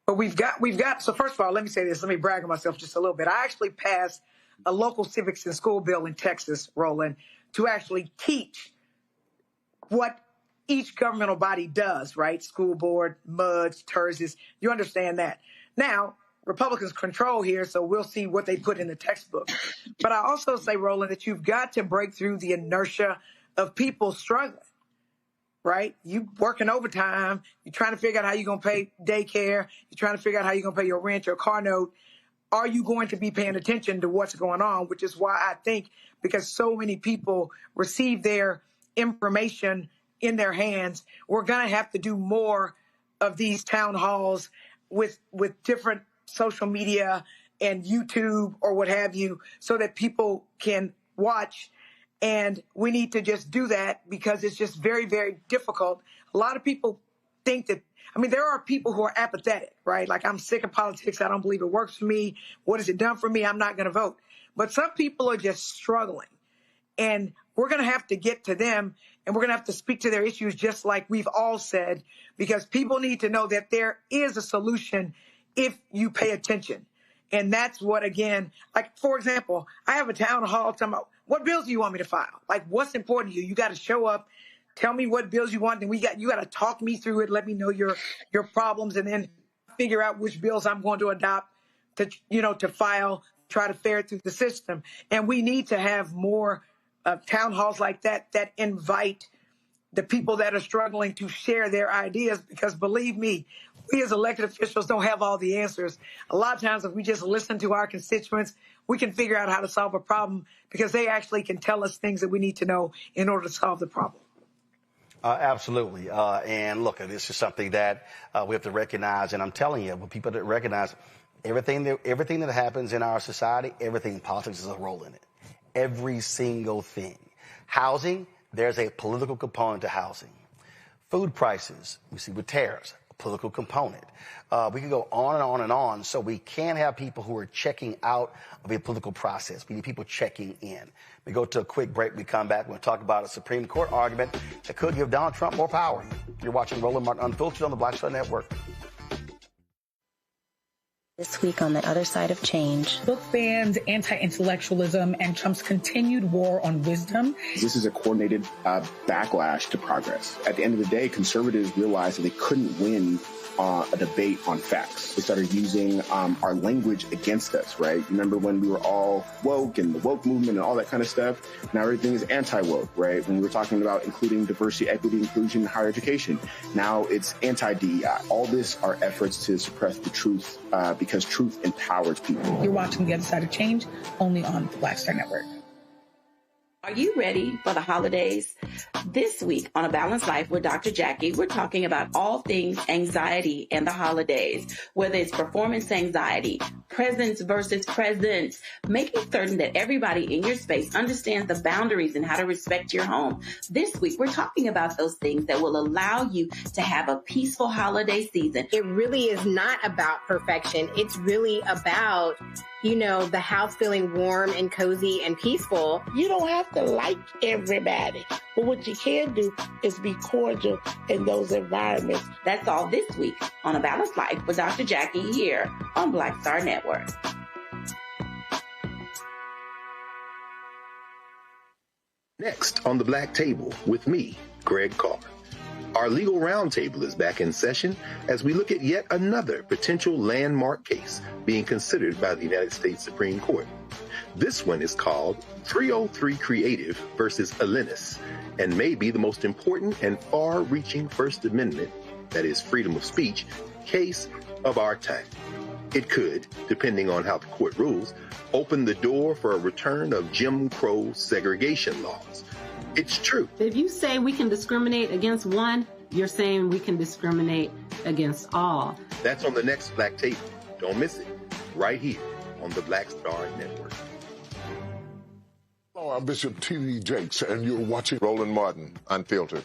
But we've got, so first of all, let me say this, let me brag on myself just a little bit. I actually passed a local civics and school bill in Texas, Roland, to actually teach what each governmental body does, right? School board, MUDs, TERSs, you understand that. Now, Republicans control here, so we'll see what they put in the textbook. But I also say, Roland, that you've got to break through the inertia of people struggling, right? You working overtime, you're trying to figure out how you're going to pay daycare, you're trying to figure out how you're going to pay your rent, your car note. Are you going to be paying attention to what's going on? Which is why I think, because so many people receive their information in their hands, we're going to have to do more of these town halls with different social media and YouTube or what have you, so that people can watch. And we need to just do that because it's just very, very difficult. A lot of people think that, I mean, there are people who are apathetic, right? Like, I'm sick of politics. I don't believe it works for me. What has it done for me? I'm not going to vote. But some people are just struggling. And we're going to have to get to them, and we're going to have to speak to their issues just like we've all said, because people need to know that there is a solution if you pay attention. And that's what, again, like, for example, I have a town hall talking about, what bills do you want me to file? Like, what's important to you? You got to show up, tell me what bills you want, and you got to talk me through it, let me know your problems, and then figure out which bills I'm going to adopt to file, try to ferret through the system. And we need to have more town halls like that invite the people that are struggling to share their ideas, because believe me, we as elected officials don't have all the answers. A lot of times, if we just listen to our constituents, we can figure out how to solve a problem, because they actually can tell us things that we need to know in order to solve the problem. Absolutely. And look, this is something that we have to recognize. And I'm telling you, when people that recognize everything that happens in our society, everything in politics is a role in it. Every single thing. Housing, there's a political component to housing. Food prices, we see with tariffs, a political component. We can go on and on and on. So we can't have people who are checking out of a political process. We need people checking in. We go to a quick break. We come back. We're going to talk about a Supreme Court argument that could give Donald Trump more power. You're watching Roland Martin Unfiltered on the Black Star Network. This week on The Other Side of Change. Book bans, anti-intellectualism, and Trump's continued war on wisdom. This is a coordinated backlash to progress. At the end of the day, conservatives realized that they couldn't win a debate on facts. They started using our language against us, right? Remember when we were all woke and the woke movement and all that kind of stuff? Now everything is anti-woke, right? When we were talking about including diversity, equity, inclusion, and higher education, now it's anti-DEI. All this are efforts to suppress the truth because truth empowers people. You're watching The Other Side of Change, only on the Black Star Network. Are you ready for the holidays? This week on A Balanced Life with Dr. Jackie, we're talking about all things anxiety and the holidays, whether it's performance anxiety, presence versus presence, making certain that everybody in your space understands the boundaries and how to respect your home. This week, we're talking about those things that will allow you to have a peaceful holiday season. It really is not about perfection. It's really about, the house feeling warm and cozy and peaceful. You don't have to like everybody, but what you can do is be cordial in those environments. That's all this week on A Balanced Life with Dr. Jackie here on Black Star Network. Next on the Black Table with me, Greg Carr. Our legal roundtable is back in session as we look at yet another potential landmark case being considered by the United States Supreme Court. This one is called 303 Creative versus Alennis, and may be the most important and far-reaching First Amendment, that is freedom of speech, case of our time. It could, depending on how the court rules, open the door for a return of Jim Crow segregation laws. It's true. If you say we can discriminate against one, you're saying we can discriminate against all. That's on the next Black Table. Don't miss it. Right here on the Black Star Network. Hello, I'm Bishop T.D. Jakes, and you're watching Roland Martin Unfiltered.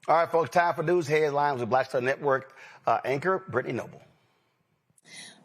All right, folks, time for news headlines with Black Star Network anchor Brittany Noble.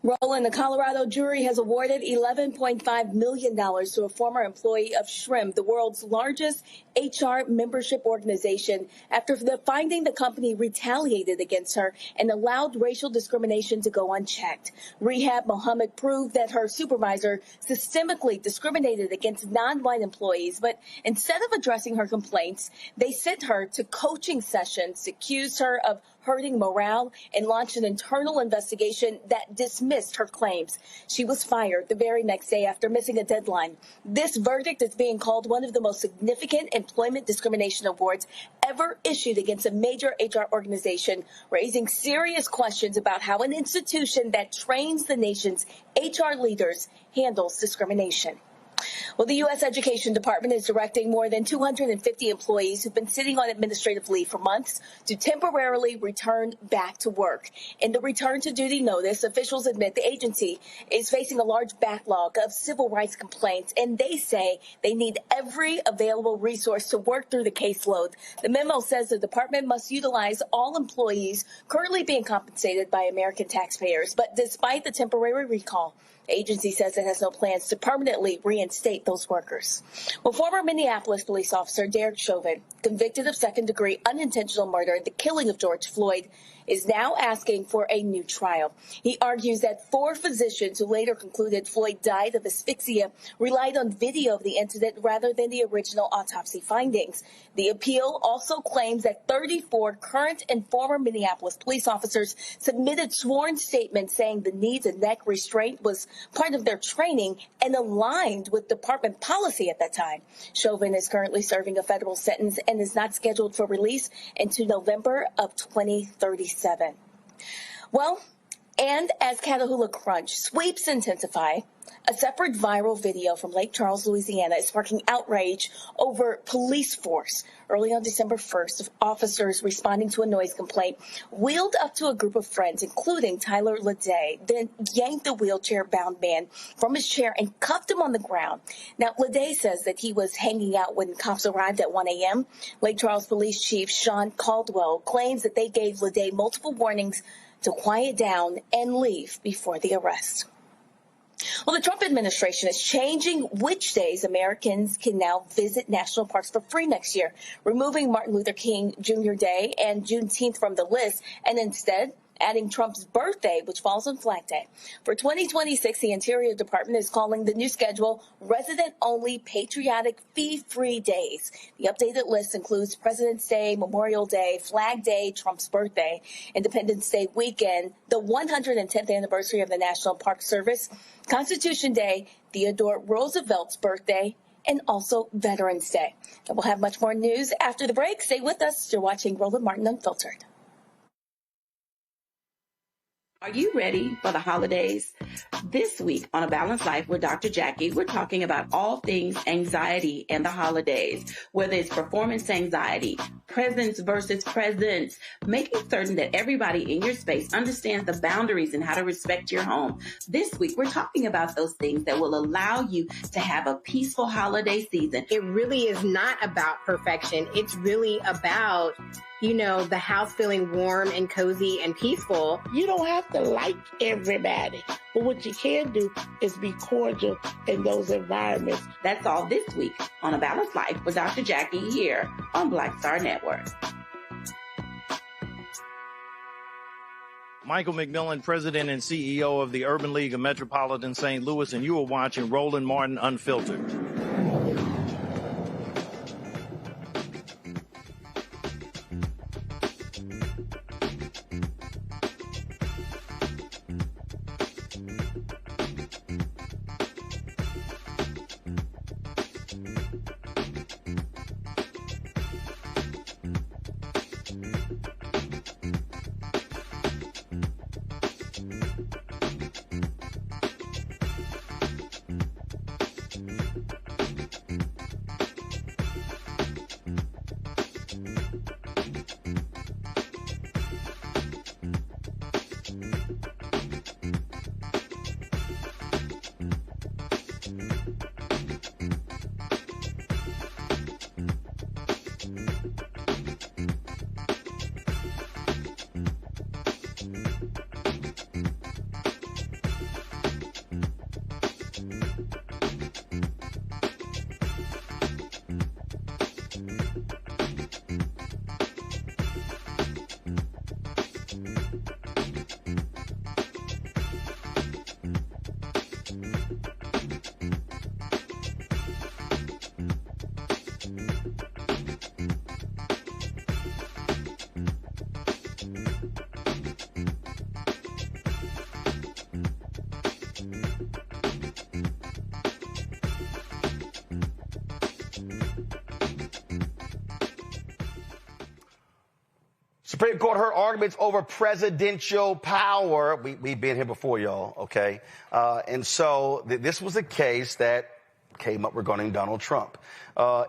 Roland, the Colorado jury has awarded $11.5 million to a former employee of Shrimp, the world's largest HR membership organization, after finding the company retaliated against her and allowed racial discrimination to go unchecked. Rehab Mohammed proved that her supervisor systemically discriminated against non-white employees, but instead of addressing her complaints, they sent her to coaching sessions, accused her of hurting morale, and launched an internal investigation that dismissed her claims. She was fired the very next day after missing a deadline. This verdict is being called one of the most significant employment discrimination awards ever issued against a major HR organization, raising serious questions about how an institution that trains the nation's HR leaders handles discrimination. Well, the U.S. Education Department is directing more than 250 employees who've been sitting on administrative leave for months to temporarily return back to work. In the return to duty notice, officials admit the agency is facing a large backlog of civil rights complaints, and they say they need every available resource to work through the caseload. The memo says the department must utilize all employees currently being compensated by American taxpayers. But despite the temporary recall, the agency says it has no plans to permanently reinstate those workers. Well, former Minneapolis police officer Derek Chauvin, convicted of second-degree unintentional murder in the killing of George Floyd, is now asking for a new trial. He argues that 4 physicians who later concluded Floyd died of asphyxia relied on video of the incident rather than the original autopsy findings. The appeal also claims that 34 current and former Minneapolis police officers submitted sworn statements saying the need to neck restraint was part of their training and aligned with department policy at that time. Chauvin is currently serving a federal sentence and is not scheduled for release until November of 2037. Well, and as Catahoula Crunch sweeps intensify, a separate viral video from Lake Charles, Louisiana is sparking outrage over police force. Early on December 1st, officers responding to a noise complaint wheeled up to a group of friends, including Tyler Leday, then yanked the wheelchair-bound man from his chair and cuffed him on the ground. Now, Leday says that he was hanging out when cops arrived at 1 a.m. Lake Charles Police Chief Sean Caldwell claims that they gave Leday multiple warnings to quiet down and leave before the arrest. Well, the Trump administration is changing which days Americans can now visit national parks for free next year, removing Martin Luther King Jr. Day and Juneteenth from the list, and instead adding Trump's birthday, which falls on Flag Day. For 2026, the Interior Department is calling the new schedule resident-only patriotic fee-free days. The updated list includes President's Day, Memorial Day, Flag Day, Trump's birthday, Independence Day weekend, the 110th anniversary of the National Park Service, Constitution Day, Theodore Roosevelt's birthday, and also Veterans Day. And we'll have much more news after the break. Stay with us. You're watching Roland Martin Unfiltered. Are you ready for the holidays? This week on A Balanced Life with Dr. Jackie, we're talking about all things anxiety and the holidays, whether it's performance anxiety, presence versus presence, making certain that everybody in your space understands the boundaries and how to respect your home. This week, we're talking about those things that will allow you to have a peaceful holiday season. It really is not about perfection. It's really about, you know, the house feeling warm and cozy and peaceful. You don't have to like everybody, but what you can do is be cordial in those environments. That's all this week on A Balanced Life with Dr. Jackie here on Black Star Network. Michael McMillan, President and CEO of the Urban League of Metropolitan St. Louis, and you are watching Roland Martin Unfiltered. Supreme Court heard arguments over presidential power. We've been here before, y'all, okay? And so this was a case that came up regarding Donald Trump.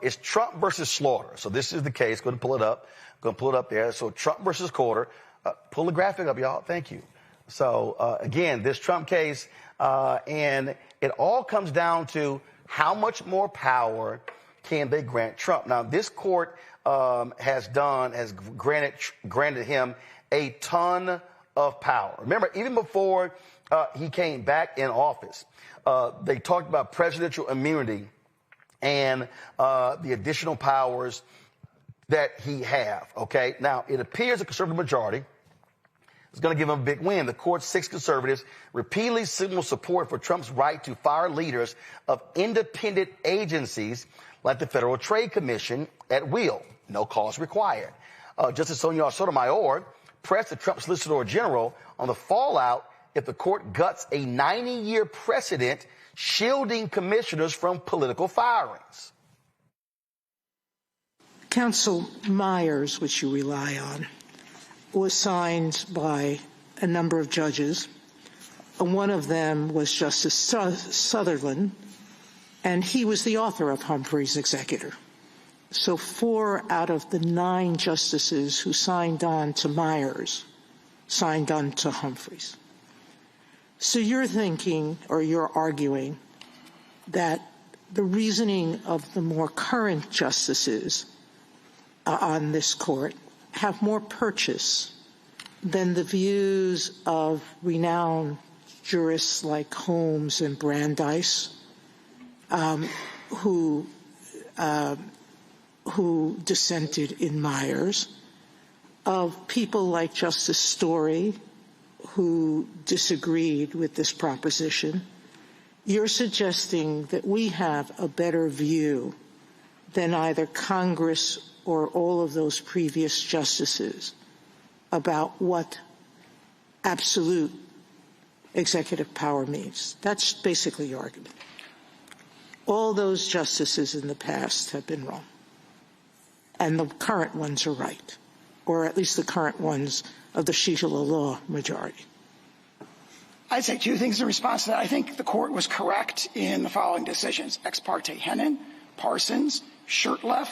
It's Trump versus Slaughter. So this is the case. Go ahead and pull it up. Go and pull it up there. So Trump versus Slaughter. Pull the graphic up, y'all. Thank you. So, again, this Trump case, and it all comes down to how much more power can they grant Trump. Now, this court has granted him a ton of power. Remember, even before he came back in office, they talked about presidential immunity and the additional powers that he have. Okay, now it appears a conservative majority is going to give him a big win. The court's 6 conservatives repeatedly signaled support for Trump's right to fire leaders of independent agencies like the Federal Trade Commission at will, no cause required. Justice Sonia Sotomayor pressed the Trump Solicitor General on the fallout if the court guts a 90-year precedent shielding commissioners from political firings. Counsel Myers, which you rely on, was signed by a number of judges. One of them was Justice Sutherland, and he was the author of Humphrey's executor. So 4 out of the 9 justices who signed on to Myers signed on to Humphrey's. So you're thinking, or you're arguing, that the reasoning of the more current justices on this court have more purchase than the views of renowned jurists like Holmes and Brandeis, who dissented in Myers, of people like Justice Story, who disagreed with this proposition. You're suggesting that we have a better view than either Congress or all of those previous justices about what absolute executive power means. That's basically your argument. All those justices in the past have been wrong, and the current ones are right, or at least the current ones of the Shigella law majority. I'd say 2 things in response to that. I think the court was correct in the following decisions: Ex parte Hennon, Parsons, Shurtleff,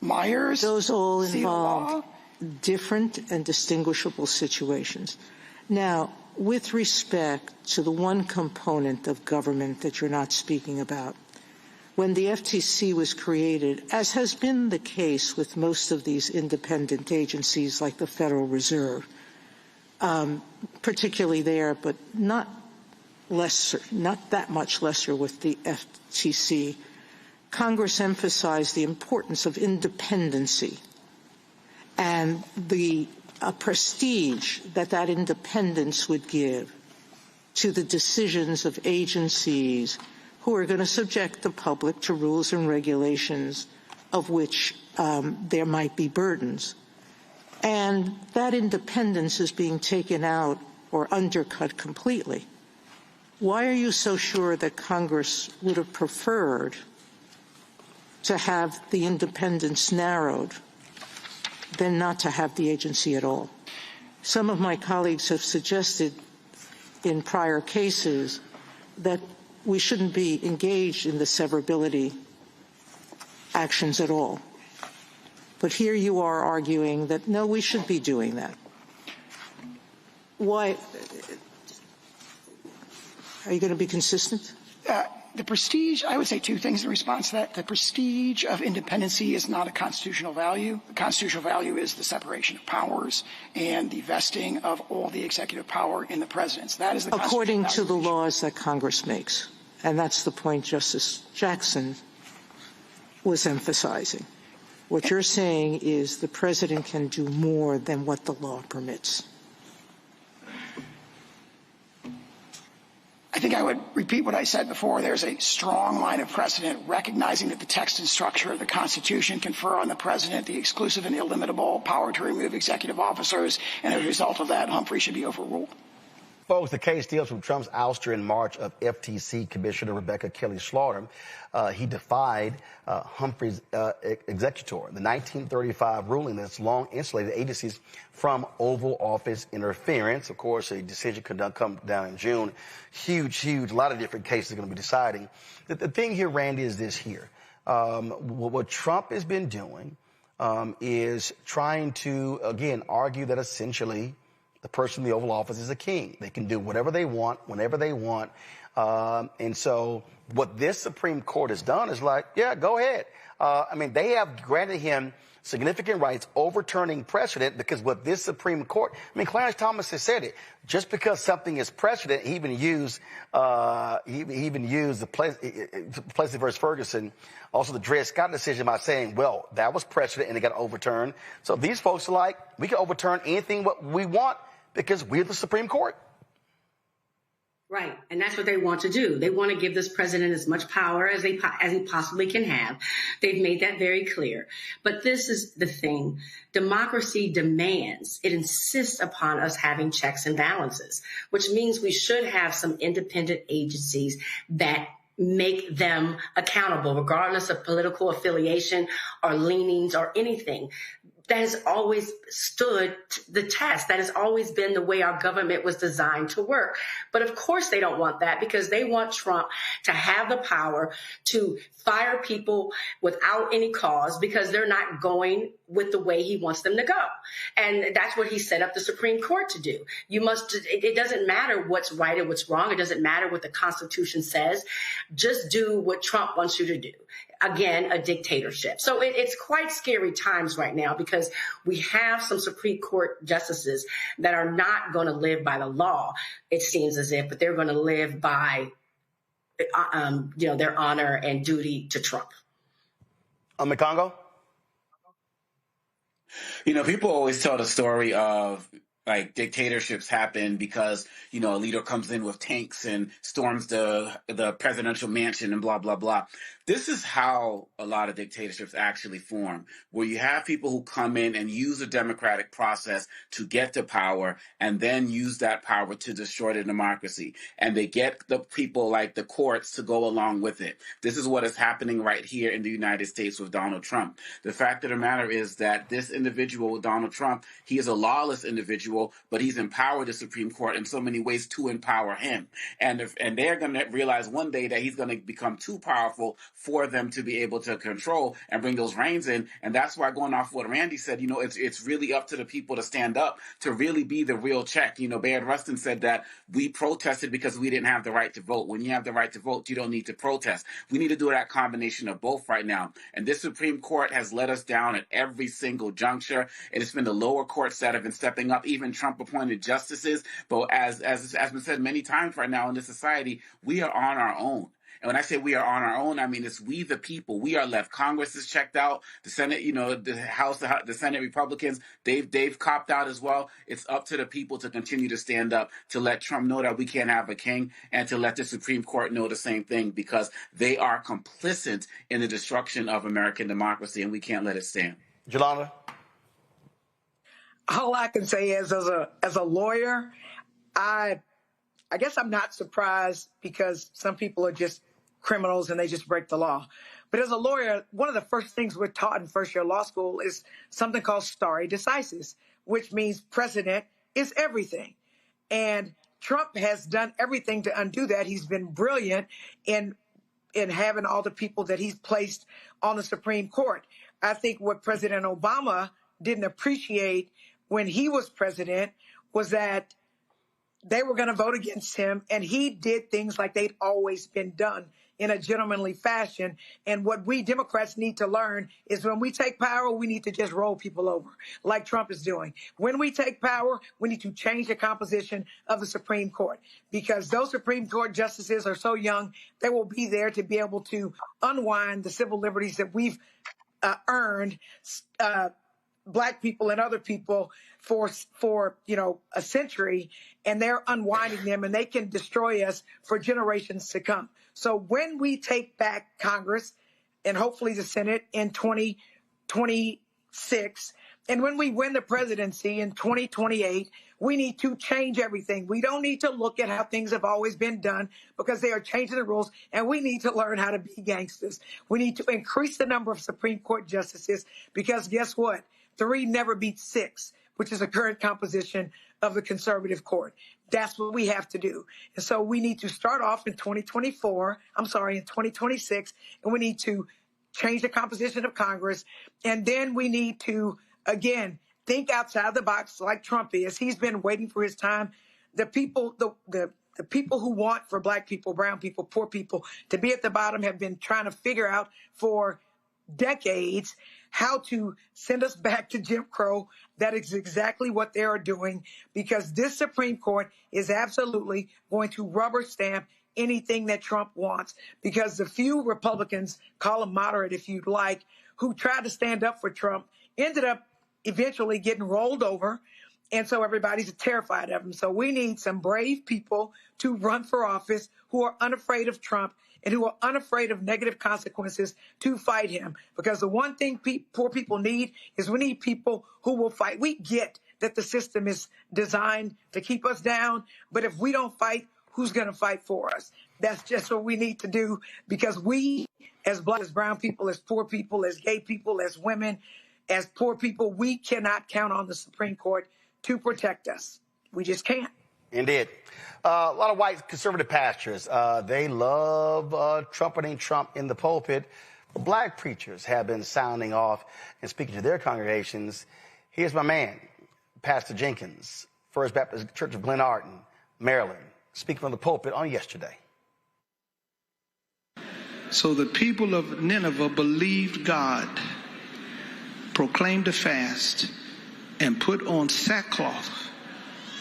Myers. Those all involve different and distinguishable situations. Now, with respect to the one component of government that you're not speaking about, when the FTC was created, as has been the case with most of these independent agencies like the Federal Reserve, particularly there, but not that much lesser with the FTC, Congress emphasized the importance of independency and the prestige that independence would give to the decisions of agencies who are going to subject the public to rules and regulations of which there might be burdens. And that independence is being taken out or undercut completely. Why are you so sure that Congress would have preferred to have the independence narrowed than not to have the agency at all? Some of my colleagues have suggested in prior cases that we shouldn't be engaged in the severability actions at all. But here you are arguing that, no, we should be doing that. Why? Are you going to be consistent? The prestige, I would say 2 things in response to that. The prestige of independency is not a constitutional value. The constitutional value is the separation of powers and the vesting of all the executive power in the presidents. That is the according to the laws that Congress makes. And that's the point Justice Jackson was emphasizing. What you're saying is the president can do more than what the law permits. I think I would repeat what I said before. There's a strong line of precedent recognizing that the text and structure of the Constitution confer on the president the exclusive and illimitable power to remove executive officers, and as a result of that, Humphrey should be overruled. Folks, the case deals from Trump's ouster in March of FTC Commissioner Rebecca Kelly Slaughter. He defied Humphrey's executor, the 1935 ruling that's long insulated agencies from Oval Office interference. Of course, a decision could come down in June. Huge, a lot of different cases are going to be deciding. The thing here, Randy, is this here. What Trump has been doing is trying to, again, argue that essentially the person in the Oval Office is a king. They can do whatever they want, whenever they want. And so what this Supreme Court has done is like, yeah, go ahead. I mean, they have granted him significant rights, overturning precedent, because what this Supreme Court, I mean, Clarence Thomas has said it. Just because something is precedent, he even used the Plessy versus Ferguson, also the Dred Scott decision, by saying, well, that was precedent and it got overturned. So these folks are like, we can overturn anything what we want because we're the Supreme Court. Right. And that's what they want to do. They want to give this president as much power as he possibly can have. They've made that very clear. But this is the thing. Democracy demands, it insists upon us having checks and balances, which means we should have some independent agencies that make them accountable, regardless of political affiliation or leanings or anything. That has always stood the test. That has always been the way our government was designed to work. But of course they don't want that, because they want Trump to have the power to fire people without any cause because they're not going with the way he wants them to go. And that's what he set up the Supreme Court to do. It doesn't matter what's right or what's wrong. It doesn't matter what the Constitution says. Just do what Trump wants you to do. Again, a dictatorship. So it's quite scary times right now, because we have some Supreme Court justices that are not going to live by the law, it seems as if, but they're going to live by, their honor and duty to Trump. McCongo? People always tell the story of, like, dictatorships happen because, a leader comes in with tanks and storms the presidential mansion and blah, blah, blah. This is how a lot of dictatorships actually form, where you have people who come in and use the democratic process to get to power and then use that power to destroy the democracy. And they get the people like the courts to go along with it. This is what is happening right here in the United States with Donald Trump. The fact of the matter is that this individual, Donald Trump, he is a lawless individual, but he's empowered the Supreme Court in so many ways to empower him. And they're going to realize one day that he's going to become too powerful for them to be able to control and bring those reins in. And that's why, going off what Randy said, it's really up to the people to stand up, to really be the real check. Bayard Rustin said that we protested because we didn't have the right to vote. When you have the right to vote, you don't need to protest. We need to do that combination of both right now. And this Supreme Court has let us down at every single juncture. It has been the lower courts that have been stepping up, even Trump-appointed justices. But as been said many times right now in this society, we are on our own. And when I say we are on our own, I mean it's we the people. We are left. Congress is checked out. The Senate, the House, the Senate Republicans, they've copped out as well. It's up to the people to continue to stand up, to let Trump know that we can't have a king, and to let the Supreme Court know the same thing, because they are complicit in the destruction of American democracy, and we can't let it stand. Jolanda? All I can say is, as a lawyer, I guess I'm not surprised, because some people are just criminals and they just break the law. But as a lawyer, one of the first things we're taught in first-year law school is something called stare decisis, which means precedent is everything. And Trump has done everything to undo that. He's been brilliant in having all the people that he's placed on the Supreme Court. I think what President Obama didn't appreciate when he was president was that they were going to vote against him, and he did things like they'd always been done in a gentlemanly fashion. And what we Democrats need to learn is, when we take power, we need to just roll people over like Trump is doing. When we take power, we need to change the composition of the Supreme Court, because those Supreme Court justices are so young, they will be there to be able to unwind the civil liberties that we've earned, Black people and other people for a century, and they're unwinding them, and they can destroy us for generations to come. So when we take back Congress and hopefully the Senate in 2026, And when we win the presidency in 2028, we need to change everything. We don't need to look at how things have always been done because they are changing the rules, and we need to learn how to be gangsters. We need to increase the number of Supreme Court justices because guess what? 3 never beats 6, which is the current composition of the conservative court. That's what we have to do. And so we need to start off in 2026, and we need to change the composition of Congress. And then we need to, again, think outside the box like Trump is. He's been waiting for his time. The people, the people who want for black people, brown people, poor people to be at the bottom have been trying to figure out for decades how to send us back to Jim Crow. That is exactly what they are doing because this Supreme Court is absolutely going to rubber stamp anything that Trump wants because the few Republicans, call them moderate if you'd like, who tried to stand up for Trump ended up eventually getting rolled over. And so everybody's terrified of him. So we need some brave people to run for office who are unafraid of Trump and who are unafraid of negative consequences to fight him. Because the one thing poor people need is we need people who will fight. We get that the system is designed to keep us down, but if we don't fight, who's going to fight for us? That's just what we need to do because we, as black, as brown people, as poor people, as gay people, as women, as poor people, we cannot count on the Supreme Court to protect us. We just can't. Indeed. A lot of white conservative pastors, they love trumpeting Trump in the pulpit. Black preachers have been sounding off and speaking to their congregations. Here's my man, Pastor Jenkins, First Baptist Church of Glenarden, Maryland, speaking from the pulpit on yesterday. So the people of Nineveh believed God, proclaimed a fast, and put on sackcloth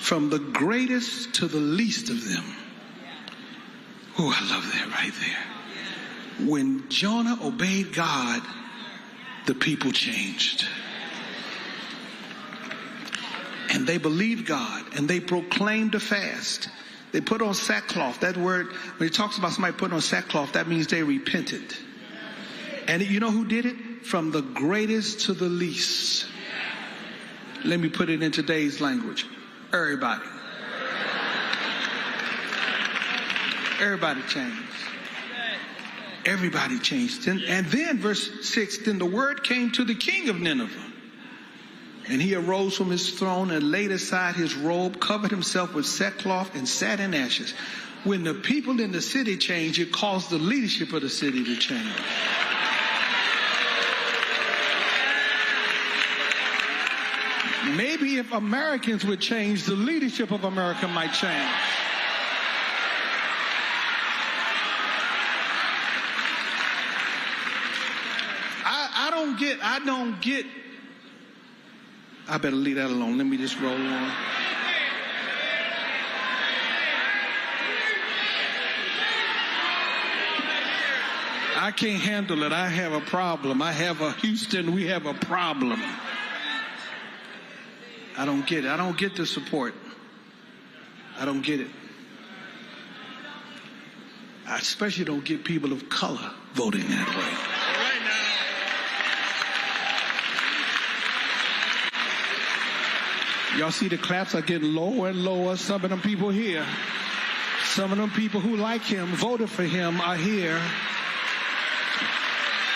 from the greatest to the least of them. Oh, I love that right there. When Jonah obeyed God, the people changed. And they believed God, and they proclaimed a fast. They put on sackcloth. That word, when it talks about somebody putting on sackcloth, that means they repented. And you know who did it? From the greatest to the least. Let me put it in today's language. Everybody. Everybody changed. Everybody changed. And then verse 6, then the word came to the king of Nineveh. And he arose from his throne and laid aside his robe, covered himself with sackcloth, and sat in ashes. When the people in the city changed, it caused the leadership of the city to change. Maybe if Americans would change, the leadership of America might change. I don't get. I better leave that alone. Let me just roll on. I can't handle it. I have a problem. I have a Houston, we have a problem. I don't get it. I don't get the support. I don't get it. I especially don't get people of color voting that way. Y'all see the claps are getting lower and lower. Some of them people here, some of them people who like him, voted for him, are here.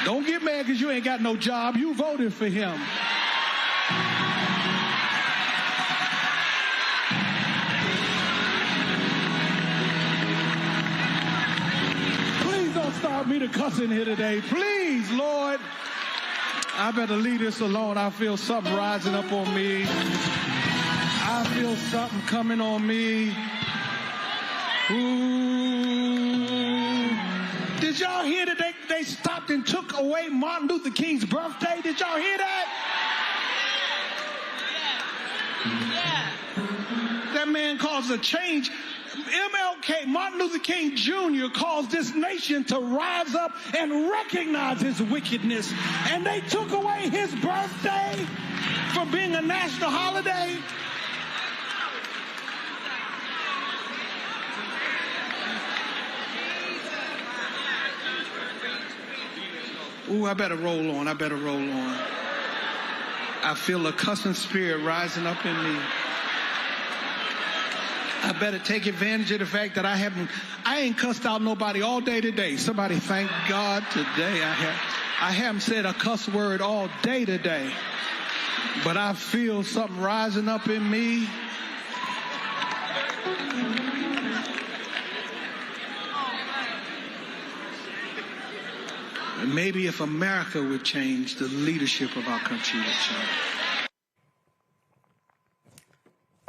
Don't get mad because you ain't got no job. You voted for him. Please don't start me to cussing here today. Please, Lord. I better leave this alone. I feel something rising up on me. I feel something coming on me. Ooh. Did y'all hear that they stopped and took away Martin Luther King's birthday? Did y'all hear that? Yeah. That man caused a change. MLK, Martin Luther King Jr. caused this nation to rise up and recognize his wickedness. And they took away his birthday for being a national holiday. Ooh, I better roll on. I better roll on. I feel a cussing spirit rising up in me. I better take advantage of the fact that I ain't cussed out nobody all day today. Somebody thank God today. I haven't said a cuss word all day today, but I feel something rising up in me. And maybe if America would change, the leadership of our country would change.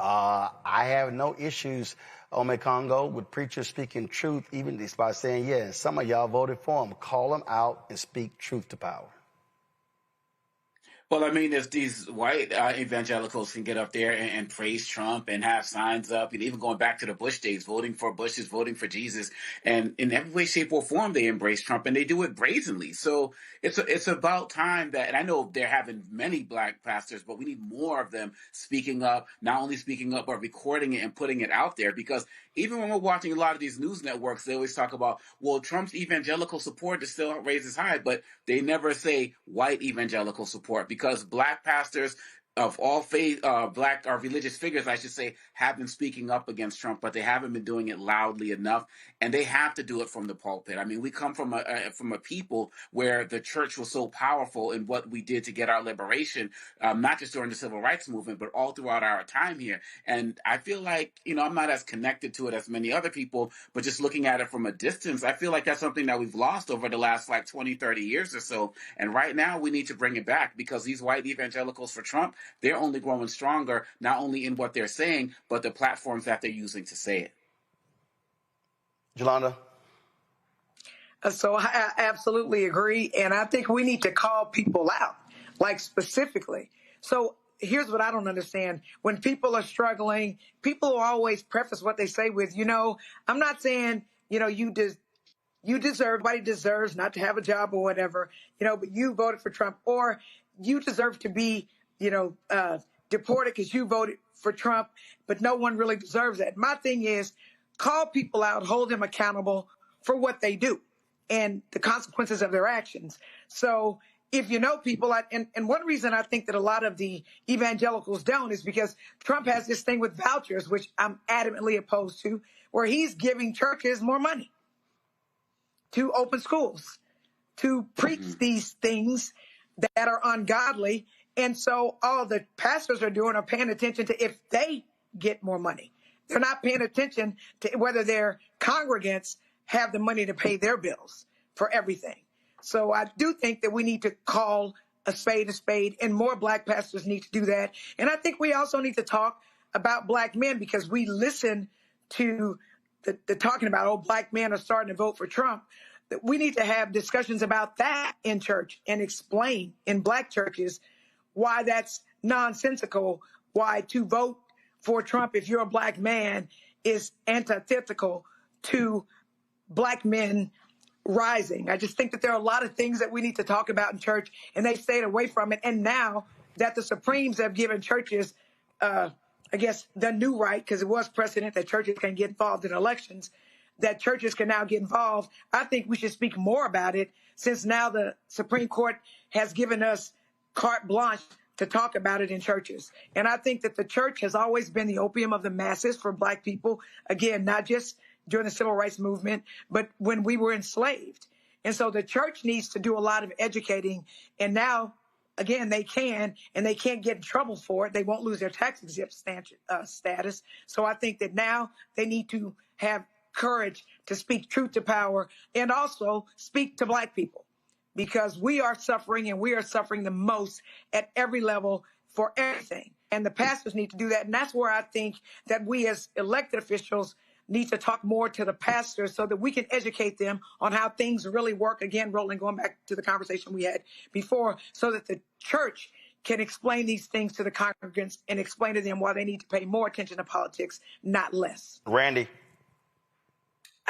I have no issues, Ome Congo, with preachers speaking truth, even by saying, yeah, some of y'all voted for him. Call them out and speak truth to power. Well, I mean, if these white evangelicals can get up there and praise Trump and have signs up, and even going back to the Bush days, voting for Bush is voting for Jesus, and in every way, shape, or form, they embrace Trump, and they do it brazenly. So it's about time that, and I know they're having many black pastors, but we need more of them speaking up, not only speaking up, but recording it and putting it out there. Because even when we're watching a lot of these news networks, they always talk about, well, Trump's evangelical support is still raises high, but they never say white evangelical support, because black pastors of all faith, black or religious figures, I should say, have been speaking up against Trump, but they haven't been doing it loudly enough, and they have to do it from the pulpit. I mean, we come from a people where the church was so powerful in what we did to get our liberation, not just during the civil rights movement, but all throughout our time here. And I feel like, I'm not as connected to it as many other people, but just looking at it from a distance, I feel like that's something that we've lost over the last 20, 30 years or so. And right now we need to bring it back, because these white evangelicals for Trump, they're only growing stronger, not only in what they're saying, but the platforms that they're using to say it. Jolanda? So I absolutely agree. And I think we need to call people out, specifically. So here's what I don't understand. When people are struggling, people will always preface what they say with, I'm not saying, you deserve, everybody deserves not to have a job or whatever, but you voted for Trump, or you deserve to be deported because you voted for Trump, but no one really deserves that. My thing is, call people out, hold them accountable for what they do and the consequences of their actions. So if you know people, and one reason I think that a lot of the evangelicals don't is because Trump has this thing with vouchers, which I'm adamantly opposed to, where he's giving churches more money to open schools, to preach these things that are ungodly. And so all the pastors are doing are paying attention to if they get more money. They're not paying attention to whether their congregants have the money to pay their bills for everything. So I do think that we need to call a spade, and more black pastors need to do that. And I think we also need to talk about black men, because we listen to the talking about, black men are starting to vote for Trump. We need to have discussions about that in church and explain in black churches why that's nonsensical, why to vote for Trump if you're a black man is antithetical to black men rising. I just think that there are a lot of things that we need to talk about in church, and they stayed away from it. And now that the Supremes have given churches, I guess, the new right, because it was precedent that churches can get involved in elections, that churches can now get involved. I think we should speak more about it, since now the Supreme Court has given us carte blanche to talk about it in churches. And I think that the church has always been the opium of the masses for black people. Again, not just during the civil rights movement, but when we were enslaved. And so the church needs to do a lot of educating. And now, again, they can, and they can't get in trouble for it. They won't lose their tax exempt status. So I think that now they need to have courage to speak truth to power, and also speak to black people, because we are suffering, and we are suffering the most at every level for everything. And the pastors need to do that. And that's where I think that we as elected officials need to talk more to the pastors, so that we can educate them on how things really work. Again, Roland, going back to the conversation we had before, so that the church can explain these things to the congregants and explain to them why they need to pay more attention to politics, not less. Randy.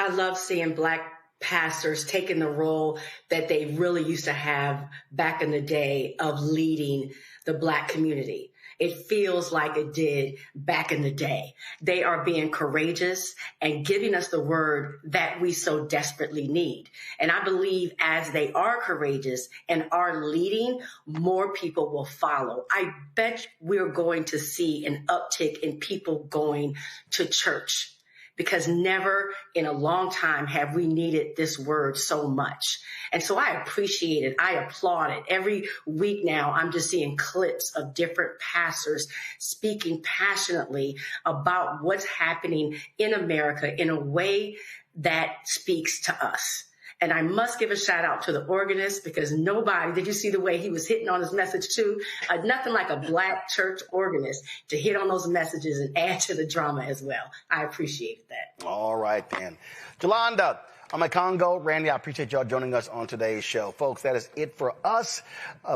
I love seeing black pastors taking the role that they really used to have back in the day of leading the black community. it feels like it did back in the day. They are being courageous and giving us the word that we so desperately need. And I believe as they are courageous and are leading, more people will follow. I bet we're going to see an uptick in people going to church, because never in a long time have we needed this word so much. And so I appreciate it. I applaud it. Every week now, I'm just seeing clips of different pastors speaking passionately about what's happening in America in a way that speaks to us. And I must give a shout out to the organist, because nobody, did you see the way he was hitting on his message too? Nothing like a Black church organist to hit on those messages and add to the drama as well. I appreciated that. All right, then. Jolanda, I'm at Congo. Randy, I appreciate y'all joining us on today's show. Folks, that is it for us.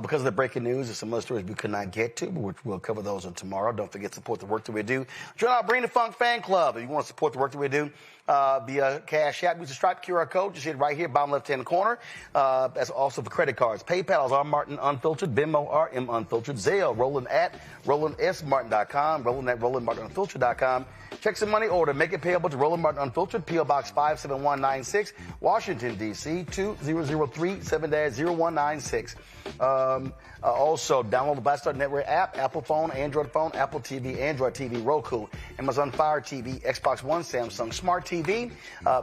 Because of the breaking news and some other stories we could not get to, but we'll cover those on tomorrow. Don't forget to support the work that we do. Join our Bring the Funk fan club. If you want to support the work that we do, via Cash App, use the Stripe QR code. Just hit right here, bottom left-hand corner. That's also for credit cards. PayPal is R Martin Unfiltered, Venmo RM Unfiltered, Zelle, Roland at RolandSMartin.com, Roland at RolandMartinUnfiltered.com. Check some money order. Make it payable to Roland Martin Unfiltered, P.O. Box 57196, Washington, D.C., 20037 7-0196. Also, download the Black Star Network app, Apple phone, Android phone, Apple TV, Android TV, Roku, Amazon Fire TV, Xbox One, Samsung Smart TV.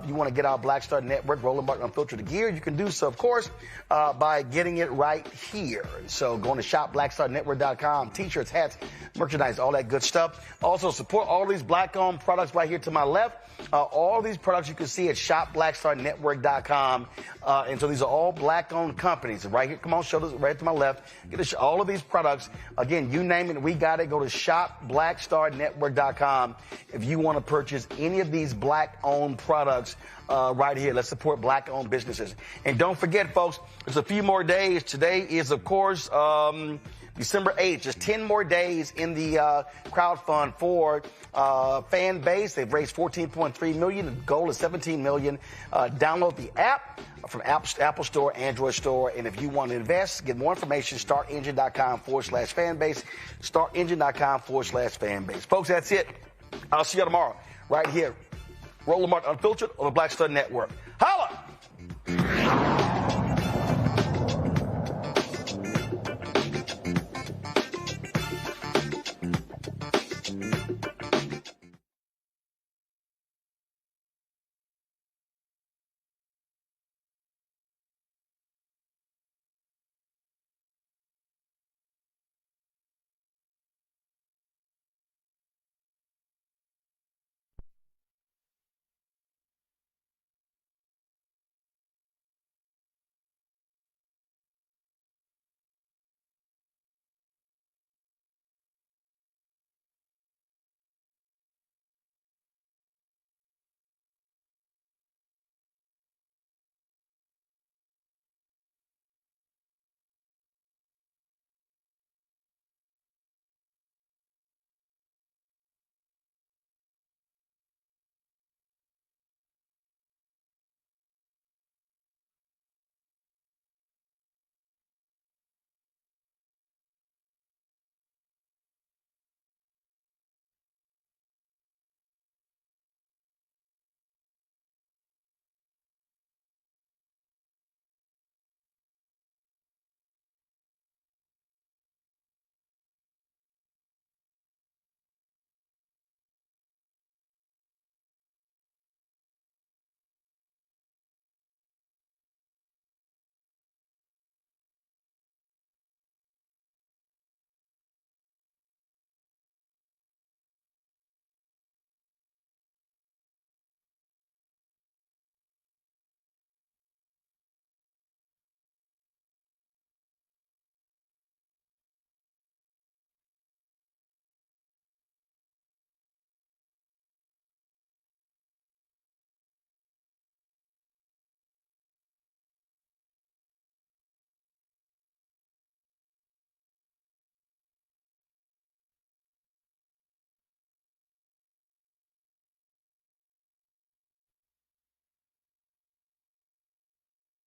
You want to get our Black Star Network, Roland Martin Unfiltered gear, you can do so, of course, by getting it right here. So going to shopblackstarnetwork.com, T-shirts, hats, merchandise, all that good stuff. Also, support all these Black-owned products right here to my left. All these products you can see at shopblackstarnetwork.com. And so these are all Black-owned companies. Right here, come on, show this right to my left. Get all of these products. Again, you name it, we got it. Go to shopblackstarnetwork.com if you want to purchase any of these Black-owned products right here. Let's support Black-owned businesses. And don't forget, folks, there's a few more days. Today is, of course, December 8th. Just 10 more days in the crowd fund for fan base. They've raised $14.3 million. The goal is $17 million. Download the app from Apple Store, Android Store. And if you want to invest, get more information, startengine.com/fanbase, startengine.com/fanbase. Folks, that's it. I'll see you tomorrow right here. Roland Martin Unfiltered on the Black Star Network.